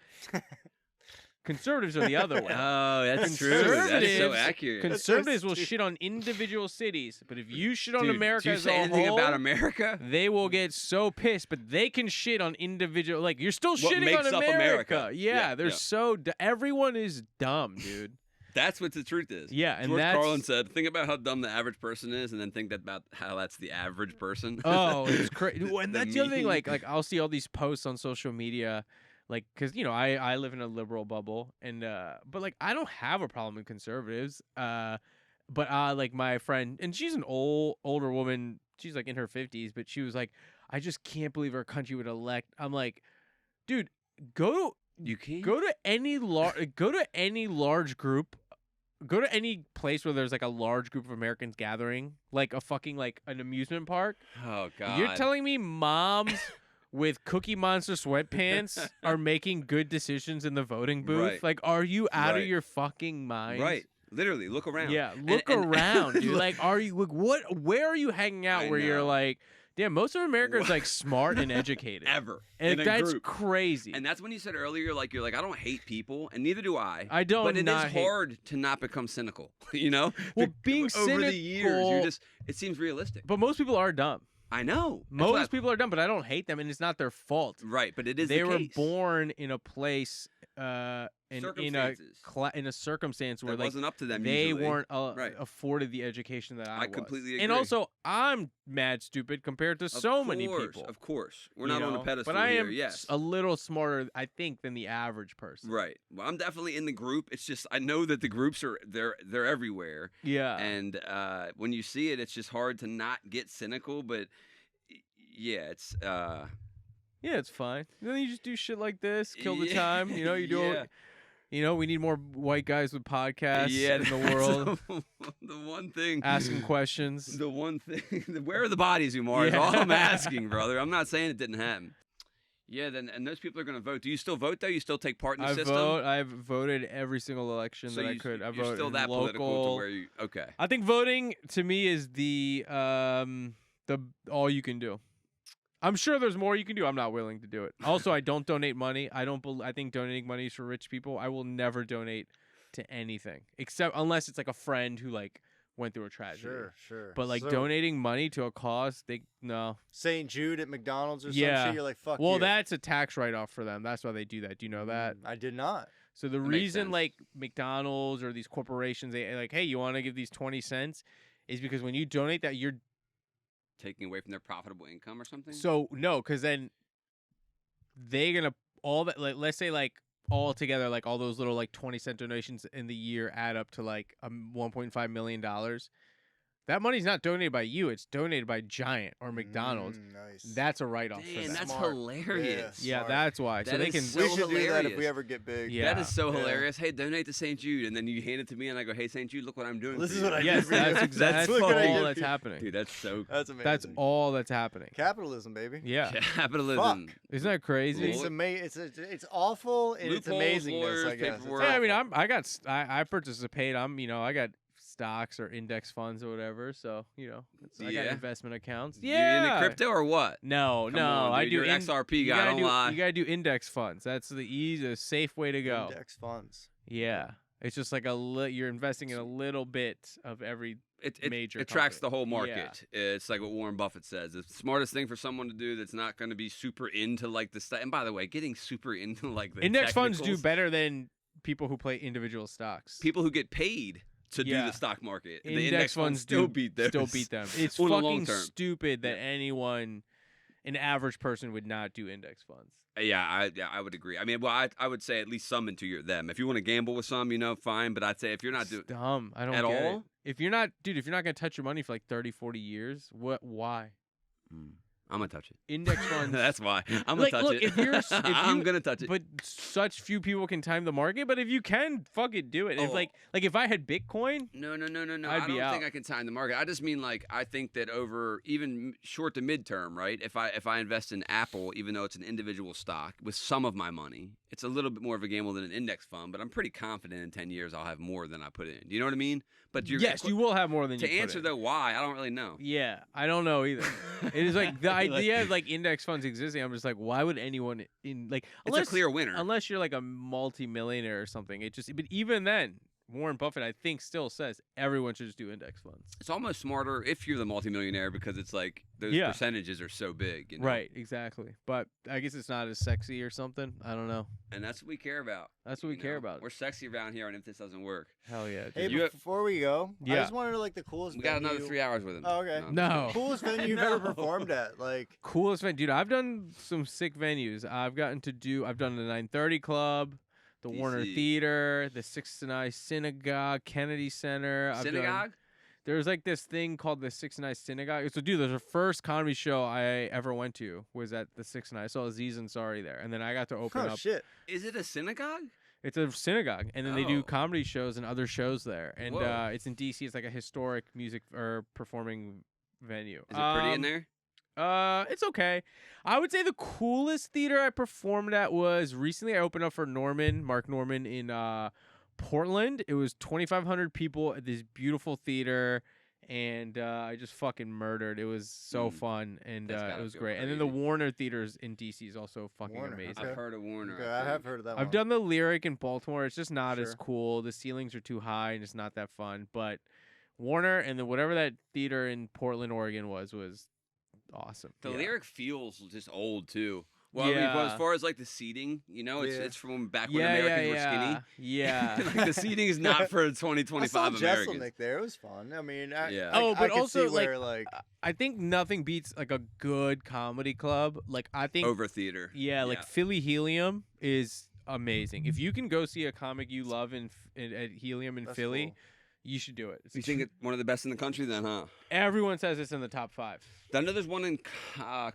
Conservatives are the other way. Oh, that's true. That's so Conservatives- accurate. Conservatives will shit on individual cities, but if you shit on Dude, America do you as say a anything whole, about America? they will get so pissed. But they can shit on individual. Like, you're still What shitting makes on up America. America. Yeah, Yeah, they're yeah. so. Everyone is dumb, dude. That's what the truth is. Yeah, and George that's. Carlin said, think about how dumb the average person is, and then think about how that's the average person. Oh, it's crazy. And The that's the other thing. meme. Like I'll see all these posts on social media, like, cause you know I live in a liberal bubble, and but like I don't have a problem with conservatives. But like my friend, and she's an older woman. She's like in her 50s, but she was like, I just can't believe our country would elect. I'm like, dude, go You can't. to any large group. Go to any place where there's like a large group of Americans gathering, like a fucking like an amusement park. Oh God. You're telling me moms with Cookie Monster sweatpants are making good decisions in the voting booth? Right. Like, are you out of Right. your fucking mind? Right. Literally, look around. Yeah, And- look and- around, dude. Like, are you like what? Where are you hanging out? I Where you're know. like, damn, most of America is like smart and educated. ever. And in a that's group. crazy. And that's when you said earlier, you're like, I don't hate people, and neither do I. I don't But it not is hate- hard to not become cynical. You know. Well, being over the years, cynical- you're just. It seems realistic. But most people are dumb. I know. That's Most why- people are dumb, but I don't hate them, and it's not their fault. Right, but it is. They the were case. born in a place Circumstances. in a circumstance where That like wasn't up to them. they usually. weren't Right. afforded the education that I was. completely And agree. also, I'm mad stupid compared to so many people. Of course, we're you not on know? a pedestal but I here. am Yes. a little smarter, I think, than the average person. Right. Well, I'm definitely in the group. It's just I know that the groups are they're everywhere. Yeah. And when you see it, it's just hard to not get cynical. But yeah, it's Yeah, it's fine. Then you just do shit like this, kill the Yeah, time. You know, you do. yeah. You know, we need more white guys with podcasts yeah, in the that's world, the one thing. asking questions. The one thing. Where are the bodies, Umar? Is Yeah. all I'm asking, brother. I'm not saying it didn't happen. Yeah, then and those people are going to vote. Do you still vote though? You still take part in the system? I've voted every single election So that I you- could. I You're voted still that local. political to where you okay. I think voting to me is the all you can do. I'm sure there's more you can do. I'm not willing to do it. Also, I don't donate money. I think donating money is for rich people. I will never donate to anything except unless it's like a friend who like went through a tragedy. Sure. But like So, donating money to a cause, no. St. Jude at McDonald's or some Yeah. shit, you're like, fuck Well, you. that's a tax write-off for them. That's why they do that. Do you know that? I did not. So the makes reason sense. like McDonald's or these corporations, they like, hey, you want to give these 20 cents, is because when you donate that, you're Taking away from their profitable income or something? so no, because then they're gonna all that. Like, let's say like all together, like all those little like 20-cent donations in the year add up to like $1.5 million. That money's not donated by you; it's donated by Giant or McDonald's. Nice. That's a write-off for Damn, them. that's Smart. hilarious. Yeah, smart. that's why. So That they is can. so we should do that if hilarious. we ever get big. Yeah. That is so Yeah. hilarious. Hey, donate to St. Jude, and then you hand it to me, and I go, "Hey, St. Jude, look what I'm doing." This for is you." what I Yes, do for you. that's exactly That's Look what I all do that's for you. happening. Dude, that's so That's amazing. That's all that's happening. Capitalism, baby. Yeah, capitalism. isn't that crazy? It's it's awful and it's Loopholes, amazingness. lawyers, I guess. It's paperwork. Yeah, I mean, awful. I participate. I got stocks or index funds or whatever. So I got Yeah. investment accounts. You Yeah, into crypto or what? No, Come no, on, I dude, do you're an XRP you guy. gotta Don't do, lie. You gotta do index funds. That's the easy, safe way to go. Index funds. Yeah, it's just like you're investing in a little bit of every. It Major tracks company. the whole market. It's like what Warren Buffett says. The smartest thing for someone to do that's not going to be super into like the stuff. And by the way, getting super into like the Index funds do technicals, better than people who play individual stocks. people who get paid to do Yeah. the stock market. The Index funds still do beat them. Still beat them. It's on the long fucking term. stupid that an average person would not do index funds. Yeah, I would agree. I mean, well, I would say at least some into them. If you want to gamble with some, fine. But I'd say if you're not It's doing dumb. I don't at get it. all? If you're not gonna touch your money for like 30, 40 years, why? I'm gonna touch it. Index funds. That's why I'm gonna Like, touch look, it. if you're I'm gonna touch it. But such few people can time the market. But if you can, fuck it, do it. If Oh. like if I had Bitcoin, No. I'd I be don't out. think I can time the market. I just mean like I think that over even short to midterm, right? If I invest in Apple, even though it's an individual stock, with some of my money, it's a little bit more of a gamble than an index fund. But I'm pretty confident in 10 years I'll have more than I put in. Do you know what I mean? But yes, you will have more than To you put answer in. though, why I don't really know. Yeah, I don't know either. It is like the idea of like index funds existing. I'm just like, why would anyone It's unless a clear winner. unless you're like a multi-millionaire or something? But even then, Warren Buffett, I think, still says everyone should just do index funds. It's almost smarter if you're the multimillionaire because it's like those Yeah. percentages are so big. Right, exactly. But I guess it's not as sexy or something. I don't know. And that's what we care about. That's what we care about. We're sexy around here, and if this doesn't work, Hell yeah. Dude. Hey, You have- before we go, I Yeah. just wanted to like the coolest. we got another venue- 3 hours with him. Oh, okay. No. Coolest venue you've ever performed at, like. Coolest venue, dude. I've done some sick venues. I've done the 930 Club, the Warner DC. Theater, the 6 and I Synagogue, Kennedy Center. Synagogue? There's like this thing called the 6 and I Synagogue. So, dude, there's the first comedy show I ever went to was at the 6 and I. I saw Aziz Ansari there, and then I got to open Oh up. shit! Is it a synagogue? It's a synagogue, and then they Oh. do comedy shows and other shows there. And Whoa. it's in DC. It's like a historic music or performing venue. Is it pretty in there? It's okay. I would say the coolest theater I performed at was recently I opened up for Mark Norman in Portland. It was 2,500 people at this beautiful theater, and I just fucking murdered. It was so fun, and That's it gotta was feel great. And then the crazy. Warner theaters in DC is also fucking Warner, amazing. okay. I've heard of Warner. Okay, I have heard of that one. I've done the Lyric in Baltimore. It's just not as Sure. cool. The ceilings are too high, and it's not that fun. But Warner and then whatever that theater in Portland, Oregon was awesome. The Yeah. lyric feels just old too. Well, I mean, but as Yeah. far as like the seating, it's from back when Yeah, Americans were yeah. skinny. Yeah. Like the seating is not for I 2025 saw Americans. Jesselnick there. It was fun. I mean, Yeah. Oh, I but could also, see where, like, I think nothing beats like a good comedy club. Like I think Over theater. yeah, like Philly Helium is amazing. If you can go see a comic you love at Helium in That's Philly, cool. you should do it. It's You think it's one of the best in the country then, huh? everyone says it's in the top 5. I know there's one in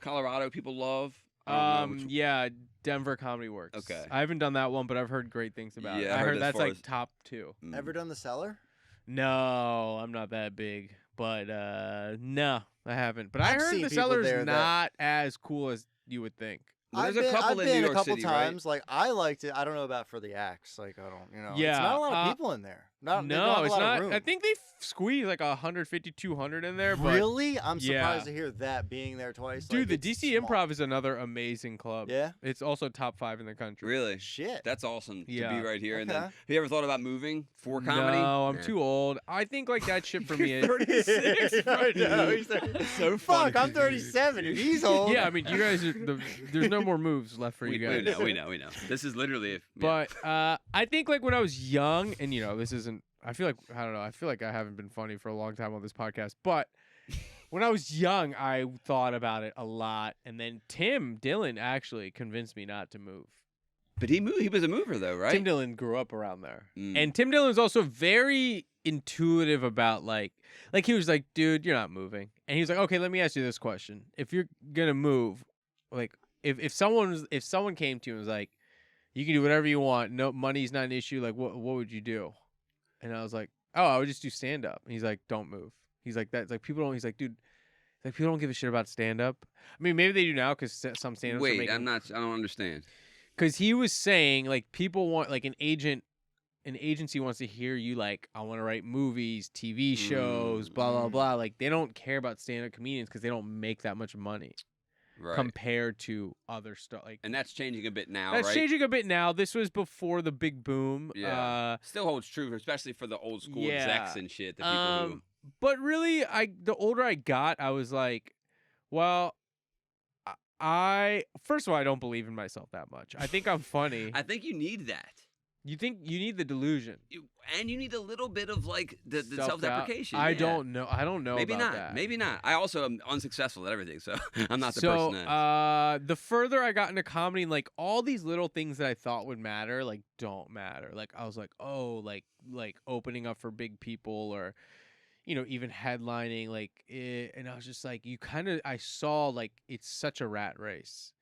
Colorado people love. I don't know which- Yeah, Denver Comedy Works. Okay. I haven't done that one, but I've heard great things about it. Yeah, I I heard heard as that's far like as- top 2. Mm. ever done the cellar? No, I'm not that big, but no, I haven't. But I I've heard seen the people Cellar's there that- not as cool as you would think. Well, there's I've a been, couple I've in been New a York couple City, right? times. Like I liked it. I don't know about for the acts. Like I don't, Yeah, It's not a lot of people in there. They don't No, have a it's lot not. Of room. I think they squeeze like 150, 200 in there. But Really? I'm surprised Yeah. to hear that being there twice. dude, like, the it's DC small. Improv is another amazing club. Yeah. It's also top 5 in the country. Really? Shit. That's awesome to Yeah. be right here. And then, Okay. have you ever thought about moving for comedy? No, I'm Yeah. too old. I think like that shit for me. is- 36. I know. He's So Fuck, funny. I'm 37 and he's old. Yeah, I mean, you guys are there's no more moves left for We you guys. know. This is literally. But I think like when I was young, and this isn't. I feel like I don't know. I feel like I haven't been funny for a long time on this podcast. But when I was young, I thought about it a lot, and then Tim Dillon actually convinced me not to move. But he moved. He was a mover though, right? Tim Dillon grew up around there, Mm. and Tim Dillon's also very intuitive about like he was like, dude, you're not moving, and he was like, okay, let me ask you this question: if you're gonna move, like if someone came to you and was like, you can do whatever you want, no money's not an issue, like what would you do? And I was like, oh, I would just do stand up. He's like, don't move. He's like, that's like people don't. He's like, dude, like people don't give a shit about stand up. I mean, maybe they do now because some stand ups. Wait, I don't understand. Because he was saying like people want like an agency wants to hear you like, I want to write movies, TV shows, blah blah blah. Like they don't care about stand up comedians because they don't make that much money Right. compared to other stuff. Like And that's changing a bit now, that's right? changing a bit now. This was before the big boom. Yeah. Still holds true, especially for the old school execs Yeah. and shit. The people who. But really, the older I got, I was like, well, I first of all, I don't believe in myself that much. I think I'm funny. I think you need that. You think you need the delusion? And you need a little bit of like the Self-doubt. self-deprecation. I yeah. don't know. I don't know. Maybe about not. that. Maybe not. I also am unsuccessful at everything, so I'm not the so, person that. the further I got into comedy, like all these little things that I thought would matter, like don't matter. Like I was like, oh, like opening up for big people, or even headlining, and I was just like, I saw like it's such a rat race.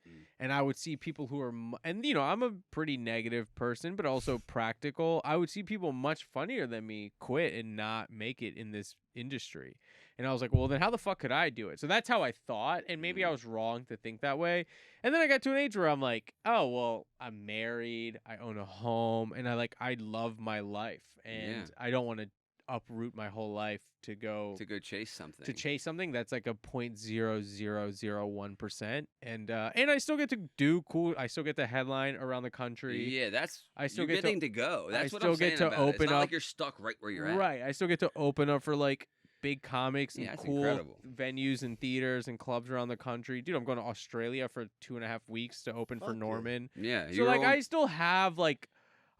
And I would see people who are, and I'm a pretty negative person, but also practical. I would see people much funnier than me quit and not make it in this industry. And I was like, well, then how the fuck could I do it? So that's how I thought. And maybe I was wrong to think that way. And then I got to an age where I'm like, oh, well, I'm married. I own a home. And I love my life. And I don't want to uproot my whole life to go chase something. To chase something that's like a 0.0001%, and I still get to do cool. I still get to headline around the country. Yeah, that's. I still you're get getting to go. That's I what still I'm saying get to about it. open It's not up. like you're stuck right where you're at. Right. I still get to open up for like big comics and Yeah, that's cool incredible. venues and theaters and clubs around the country. Dude, I'm going to Australia for 2.5 weeks to open for Fuck yeah. Norman. Yeah. So like I still have like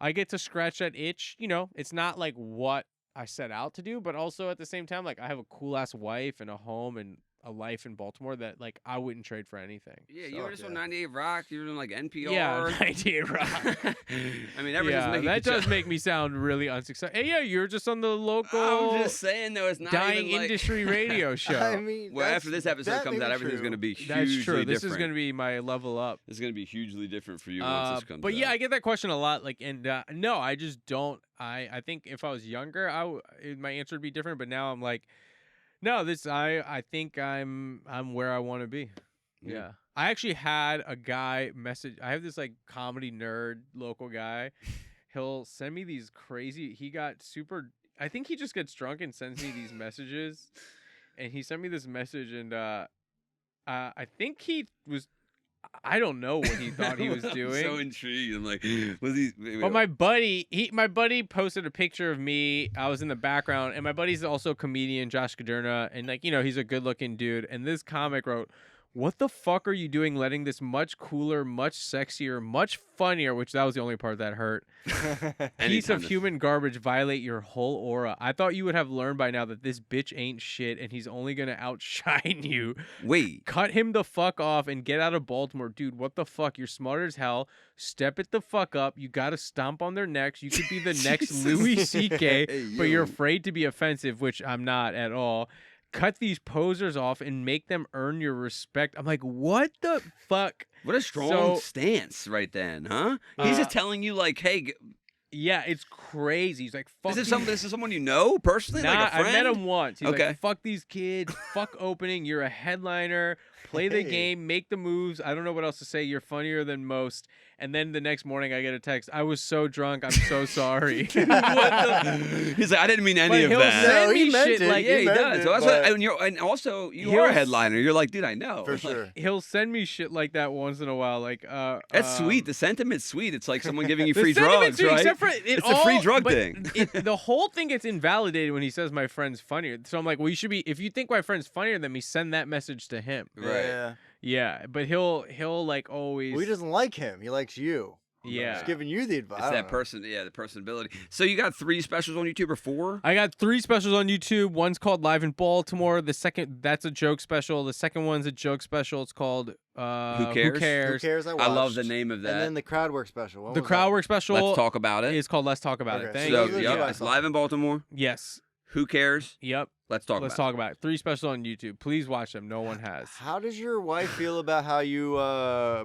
I get to scratch that itch. It's not like what I set out to do, but also at the same time, like I have a cool ass wife and a home and a life in Baltimore that like I wouldn't trade for anything. Yeah, you So, were just on yeah. 98 Rock. You were doing like NPR. Yeah, 98 Rock. I mean, everything's Yeah, making that good does job. make me sound really unsuccessful. Hey, yeah, you're just on the local I'm just saying, though, it's not dying even like... industry radio show. I mean, Well, that's- after this episode that comes may out, be everything's true. going to be That's hugely true. This different. is going to be my level up. It's going to be hugely different for you once this comes But out. yeah, I get that question a lot. Like, and no, I just don't. I think if I was younger, my answer would be different. But now I'm like, no, I think I'm where I want to be. Yeah. I actually had a guy message. I have this like comedy nerd local guy. He'll send me these crazy. He got super. I think he just gets drunk and sends me these messages. And he sent me this message, and I think he was. I don't know what he thought he was doing. I'm so intrigued. I'm like, was he? But my buddy posted a picture of me. I was in the background, and my buddy's also a comedian, Josh Caderna, and like he's a good-looking dude. And this comic wrote, what the fuck are you doing letting this much cooler, much sexier, much funnier, which that was the only part that hurt, piece of human garbage violate your whole aura? I thought you would have learned by now that this bitch ain't shit and he's only gonna outshine you. Wait. Cut him the fuck off and get out of Baltimore. Dude, what the fuck? You're smarter as hell. Step it the fuck up. You gotta stomp on their necks. You could be the next Louis C.K., but you're afraid to be offensive, which I'm not at all. Cut these posers off and make them earn your respect. I'm like, what the fuck? What a strong stance right then, huh? He's just telling you, like, hey... Yeah, it's crazy. He's like, fuck This is someone you know personally? Nah, like a friend? I met him once. He's okay. like, fuck these kids. Fuck opening. You're a headliner. Play the game. Make the moves. I don't know what else to say. You're funnier than most. And then the next morning I get a text. I was so drunk. I'm so sorry. He's like, I didn't mean any of he'll that. send me he meant shit it. like, Yeah, he meant does. it, So that's but- and also, you are a headliner. You're like, dude, I know. For sure. he'll send me shit like that once in a while. Like, That's sweet. The sentiment's sweet. It's like someone giving you the free sentiment's drugs, sweet, right? Except for It's a free drug but thing. The whole thing gets invalidated when he says my friend's funnier. So I'm like, well, you should be. If you think my friend's funnier than me, send that message to him. Right. Yeah. Yeah, but he'll like always. Well, he doesn't like him. He likes you. Yeah. He's giving you the advice. It's that person, the personability. So you got 3 specials on YouTube or 4? I got 3 specials on YouTube. One's called Live in Baltimore. The second, that's a joke special. The second one's a joke special. It's called Who Cares? Who cares? I love the name of that. And then the crowd work special. What The was crowd that? work special Let's talk about it. is called Let's Talk About It. Okay, Thank So, you. Yeah. it's live in Baltimore. Yes. Who cares? Yep. Let's talk Let's about talk about it. 3 specials on YouTube. Please watch them. No one has. How does your wife feel about how you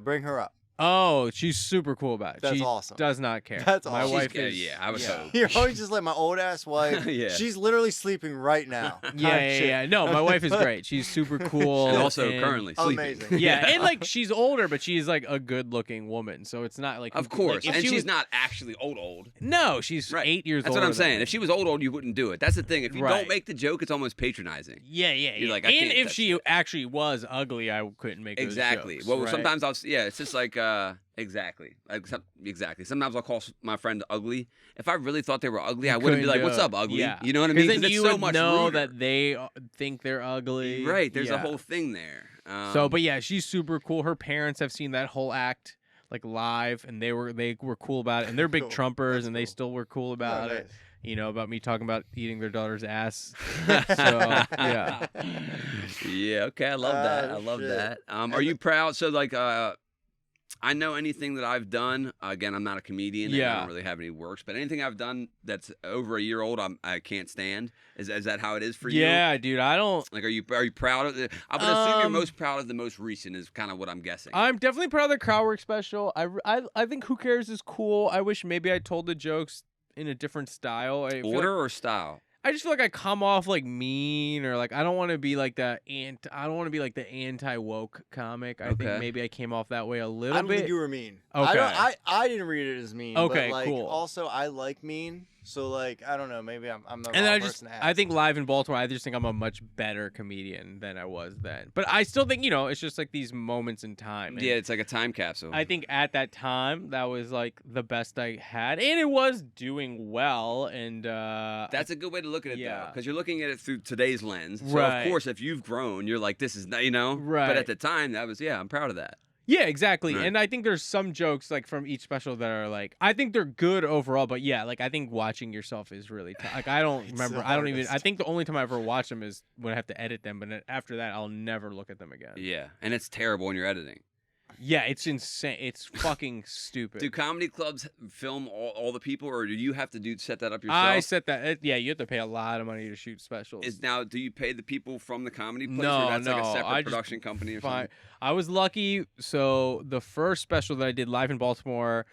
bring her up? Oh, she's super cool about it. That's she awesome. does not care. That's My awesome. wife She's- is. yeah, I would hope. You're always just like my old ass wife. Yeah. She's literally sleeping right now. Yeah. No, my wife is great. She's super cool. And also currently sleeping. Amazing. Yeah, and like she's older, but she's like a good-looking woman, so it's not like Of course. Like, if and she she's was- not actually old. No, she's Right. 8 years old. That's what I'm saying. If she was old, you wouldn't do it. That's the thing. If you Right. don't make the joke, it's almost patronizing. Yeah. You're like, I and can't if touch she that. actually was ugly, I couldn't make those Exactly. jokes, Well, right? sometimes it's just like exactly. Exactly. Sometimes I'll call my friend ugly. If I really thought they were ugly, I wouldn't be couldn't like, do "What's it. up, ugly?" Yeah. You know what I mean? Then it's you so would much know ruder. that they think they're ugly. Right. There's a Yeah. whole thing there. But yeah, she's super cool. Her parents have seen that whole act like live, and they were cool about it. And they're big Cool. Trumpers, That's and they cool. still were cool about Oh, it. nice. You know, about me talking about eating their daughter's ass. So yeah. Yeah. Okay. I love that. I love shit. that. Are you proud? So like, I know anything that I've done. Again, I'm not a comedian. And I Yeah. don't really have any works, but anything I've done that's over a year old, I can't stand. Is that how it is for you? Yeah, dude. I don't. Like, are you proud of it? I would assume you're Um, most proud of the most recent. Is kind of what I'm guessing. I'm definitely proud of the crowd work special. I think Who Cares is cool. I wish maybe I told the jokes in a different style. I feel Order like- or style? I just feel like I come off like mean or like I don't want to be like the anti woke comic. I Okay. think maybe I came off that way a I little don't bit. think you were mean. Okay. I didn't read it as mean. Okay, but like, cool. Also, I like mean. So like, I don't know. Maybe I'm the and wrong then I person to ask. I think live in Baltimore, I just think I'm a much better comedian than I was then. But I still think, it's just like these moments in time. And Yeah, it's like a time capsule. I think at that time that was like the best I had, and it was doing well. And That's a good way to look at it, Yeah. though, because you're looking at it through today's lens. So Right. of course, if you've grown, you're like, this is, Right. But at the time, that was, I'm proud of that. yeah, exactly. Right. And I think there's some jokes like from each special that are like I think they're good overall, but yeah, like I think watching yourself is really tough. Like I don't It's remember. the I don't even. hardest. I think the only time I ever watch them is when I have to edit them, but then after that, I'll never look at them again. Yeah, and it's terrible when you're editing. Yeah, it's insane. It's fucking stupid. Do comedy clubs film all the people, or do you have to set that up yourself? I said that. Yeah, you have to pay a lot of money to shoot specials. Do you pay the people from the comedy place, No, or that's like a no, separate I just production company or Fine. something? I was lucky. So the first special that I did live in Baltimore,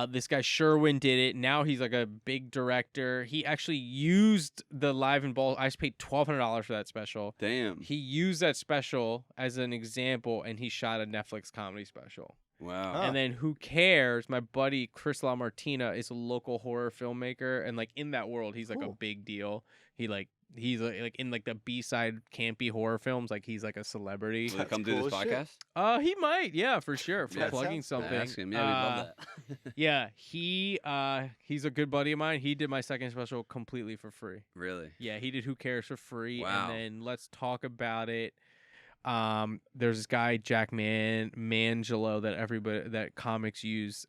this guy Sherwin did it. Now he's like a big director. He actually used the live in Baltimore. I just paid $1,200 for that special. Damn. He used that special as an example, and he shot a Netflix comedy special. Wow. Huh. And then Who Cares? My buddy Chris LaMartina is a local horror filmmaker, and like in that world, he's like a Cool. big deal. He's like in like the B-side campy horror films, like he's like a celebrity. Will he That's come do this cool as shit. podcast? He might, yeah, for sure, for Yeah, plugging sounds- something. Ask him. Yeah, we'd love that. Yeah, he's a good buddy of mine. He did my second special completely for free. Really? Yeah, he did Who Cares for free, Wow. and then Let's Talk About It. There's this guy Jack Mangelo that comics use.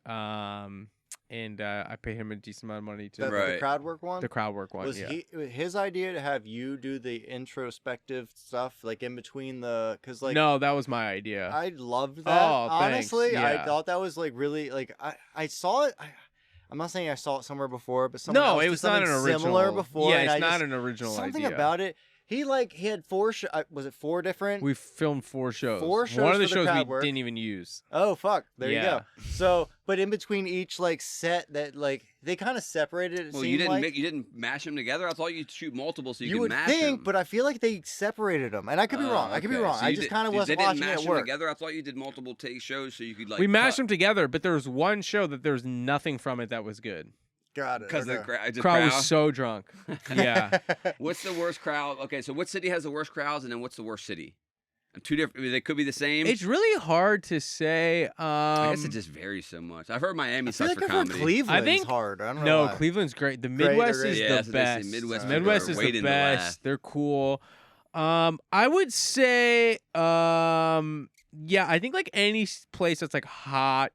And I pay him a decent amount of money to The crowd work one. the crowd work one. Was Yeah. his idea to have you do the introspective stuff, like in between because like No, that was my idea. I loved that. Oh, thanks. Honestly, I Yeah. thought that was like really like I saw it. I'm not saying I saw it somewhere before, but someone else it did was not an something original. similar before. Yeah, and it's I not an original something idea. about it. He had 4 was it 4 different? We filmed 4 shows. 4 shows One of the for the shows we crowd work. didn't even use. Oh fuck! There you Yeah. go. So, but in between each like set, that like they kind of separated. It Well, seemed you didn't like. you didn't mash them together. I thought you'd shoot multiple so you, You could would mash think, them. but I feel like they separated them, and I could be wrong. I could be okay. wrong. So I you just did- kind of they wasn't didn't watching mash it them work. together. I thought you did multiple take shows so you could like. We mashed cut. them together, but there was one show that there was nothing from it that was good. Got it. Because the okay. Crowd was so drunk. Yeah. What's the worst crowd? Okay, so what city has the worst crowds, and then what's the worst city? Two different. I mean, they could be the same. It's really hard to say. I guess it just varies so much. I've heard Miami I feel sucks like for I've heard comedy. Cleveland's I think- hard. I don't know. No, why. Cleveland's great. The Great, Midwest they're is great. Yeah, the that's what they say. best. Midwest people Midwest are is waiting the to laugh. best. They're cool. I would say, yeah, I think like any place that's like hot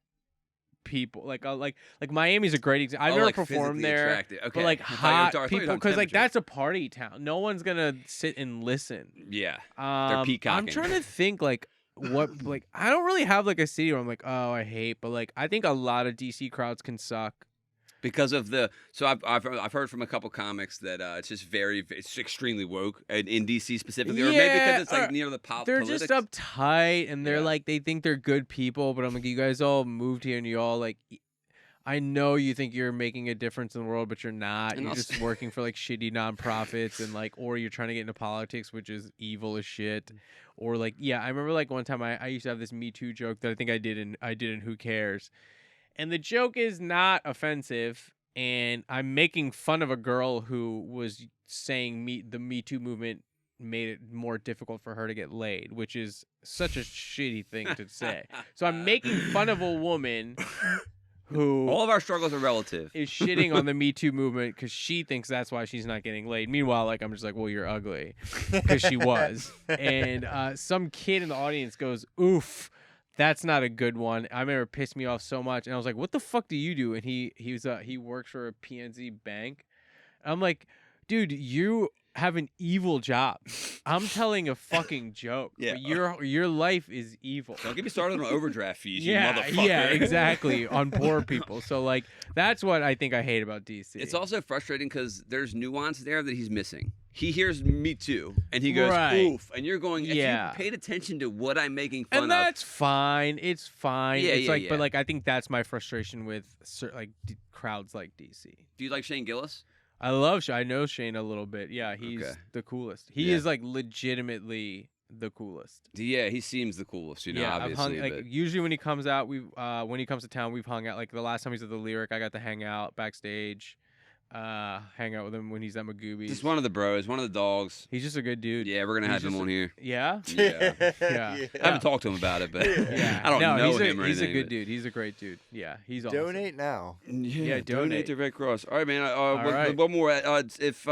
people, like Miami's a great example. I've Oh, never like performed physically there, attractive. Okay. but like I thought you were hot talking people, temperature. because like that's a party town. No one's gonna sit and listen. Yeah. I'm peacocking. trying to think like what like I don't really have like a city where I'm like, oh, I hate, but like I think a lot of DC crowds can suck. Because of so I've heard from a couple comics that it's just it's extremely woke in DC specifically, or maybe Yeah, because it's like near the They're politics. just uptight and they're Yeah. like they think they're good people, but I'm like, you guys all moved here and you all like I know you think you're making a difference in the world, but you're not. And You're also- just working for like shitty nonprofits and like, or you're trying to get into politics, which is evil as shit. Or like, yeah, I remember like one time I used to have this Me Too joke that I think I did in Who Cares, and the joke is not offensive, and I'm making fun of a girl who was saying the Me Too movement made it more difficult for her to get laid, which is such a shitty thing to say. So I'm making fun of a woman who All of our struggles are relative. is shitting on the Me Too movement because she thinks that's why she's not getting laid. Meanwhile, like I'm just like, well, you're ugly, because she was. And some kid in the audience goes, "Oof, that's not a good one." I remember it pissed me off so much, and I was like, "What the fuck do you do?" And he works for a PNC bank. I'm like, dude, you have an evil job. I'm telling a fucking joke. Yeah. But your life is evil. Don't get me started on overdraft fees, you Yeah, motherfucker. yeah, exactly. On poor people. So like that's what I think I hate about DC. It's also frustrating because there's nuance there that he's missing. He hears Me Too, and he goes, Right. oof. And you're going, if Yeah. you paid attention to what I'm making fun and of. that's fine. It's fine. Yeah, it's yeah, like, yeah. but like I think that's my frustration with crowds like DC. Do you like Shane Gillis? I love. I know Shane a little bit. Yeah, he's Okay. the coolest. He Yeah. is like legitimately the coolest. Yeah, he seems the coolest, you know, yeah, obviously. I've hung like but- usually when he comes out, when he comes to town, we've hung out. Like the last time he's at the Lyric, I got to hang out backstage, hang out with him when he's at Magooby's. just one of the bros, one of the dogs. He's just a good dude. Yeah, we're going to He's have him just on here. Yeah. Yeah. Yeah. I haven't talked to him about it, but Yeah. I don't no, know he's him or He's anything. a good but- dude. He's a great dude. Yeah, he's awesome. Donate now. Yeah, donate. donate to Red Cross. All right, man. right. One more. If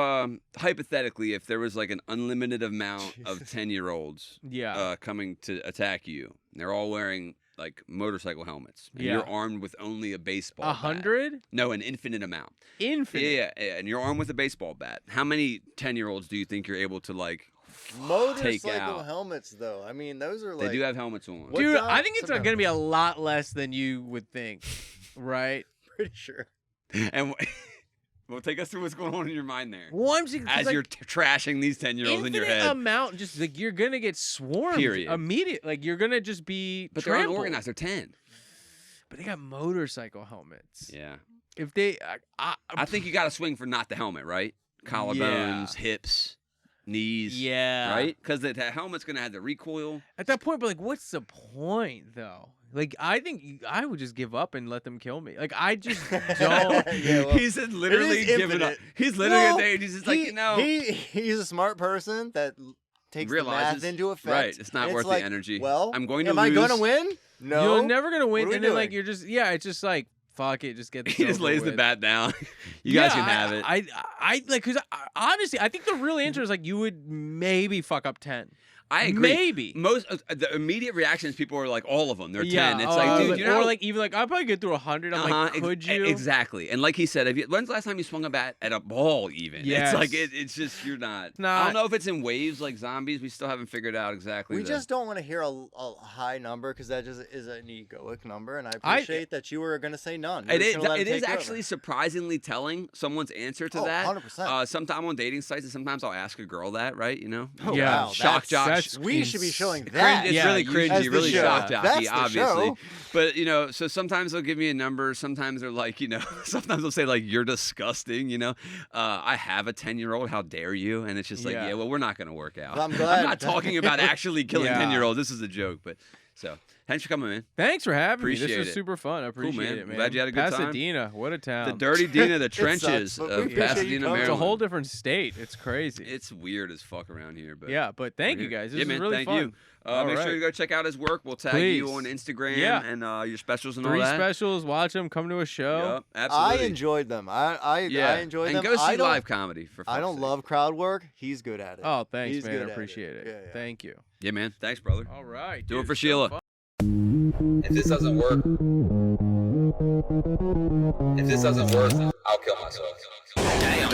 hypothetically, if there was like an unlimited amount of 10-year-olds Yeah. coming to attack you, and they're all wearing like motorcycle helmets, and Yeah. you're armed with only a baseball bat. 100? No, an infinite amount. Infinite. Yeah, and you're armed with a baseball bat. How many 10-year-olds do you think you're able to like? Motorcycle out. helmets, though. I mean, those are They like. do have helmets on. What Dude, does- I think it's some going to be a lot less than you would think, right? Pretty sure. And well, take us through what's going on in your mind there. Well, I'm just, As like, you're trashing these 10-year-olds in your infinite head. amount, just like you're going to get swarmed Period. immediate. Like you're going to just be But they're trampled. unorganized. They're 10. But they got motorcycle helmets. Yeah. If they, I think you got to swing for not the helmet, right? Collarbones, hips, knees. yeah. Right? Because the helmet's going to have the recoil. At that point, but like, what's the point though? Like, I think I would just give up and let them kill me. Like, I just don't. Yeah, well, He's literally is giving up. infinite. He's literally Well, at the age. He's just like, you know. he's a smart person that takes the realizes math into effect. Right. It's not and worth like, the energy. Well, I'm going to am lose. I going to win? No. You're never gonna win, What are we and then like doing? you're just it's just like fuck it, just get. This He just over lays the with. bat down. You guys can have it. I like because honestly, I think the real answer is like you would maybe fuck up 10. I agree. Maybe. Most the immediate reactions, people are like, all of them. They're 10. It's oh, like, dude, you know. or like even like I'll probably get through 100. I'm like, could you? Exactly. And like he said, when's the last time you swung a bat at a ball? Even. Yes. It's like it's just you're not. I don't know if it's in waves like zombies. We still haven't figured out exactly. We just don't want to hear a high number because that just is an egoic number, and I appreciate that you were going to say none. It is actually surprisingly telling someone's answer to that. 100%. Sometimes on dating sites, and sometimes I'll ask a girl that, right? You know. Oh, yeah. wow. Shock jock. We should be showing that. It's really cringy, really shock jockey, That's the obviously. show. But you know, so sometimes they'll give me a number. Sometimes they're like, you know, sometimes they'll say like, "You're disgusting." You know, I have a 10-year-old. How dare you? And it's just like, yeah, well, we're not going to work out. I'm glad. I'm not talking about actually killing Yeah. 10-year-olds. This is a joke, but so. Thanks for coming, man. Thanks for having me. Appreciate This was it. super fun. I appreciate it, man. Glad you had a good time. Pasadena, what a town. The dirty Dina, the sucks, trenches but we of appreciate you Pasadena, coming. Maryland. It's a whole different state. It's crazy. It's weird as fuck around here, but yeah, but thank we're you here. guys. This Yeah, is man, really thank fun. you. Make sure you go check out his work. We'll tag you Please. on Instagram Yeah. and your specials and 3 all that. specials. Watch them. Come to a show. Yep, absolutely. I enjoyed them. I enjoyed and them. go see I don't- live comedy for fuck's I don't sake. love crowd work. He's good at it. Oh, thanks, He's man. good I at appreciate it. Yeah. Thank you. Yeah, man. Thanks, brother. All right. Do it dude, for so Sheila. fun. If this doesn't work, I'll kill myself. Damn.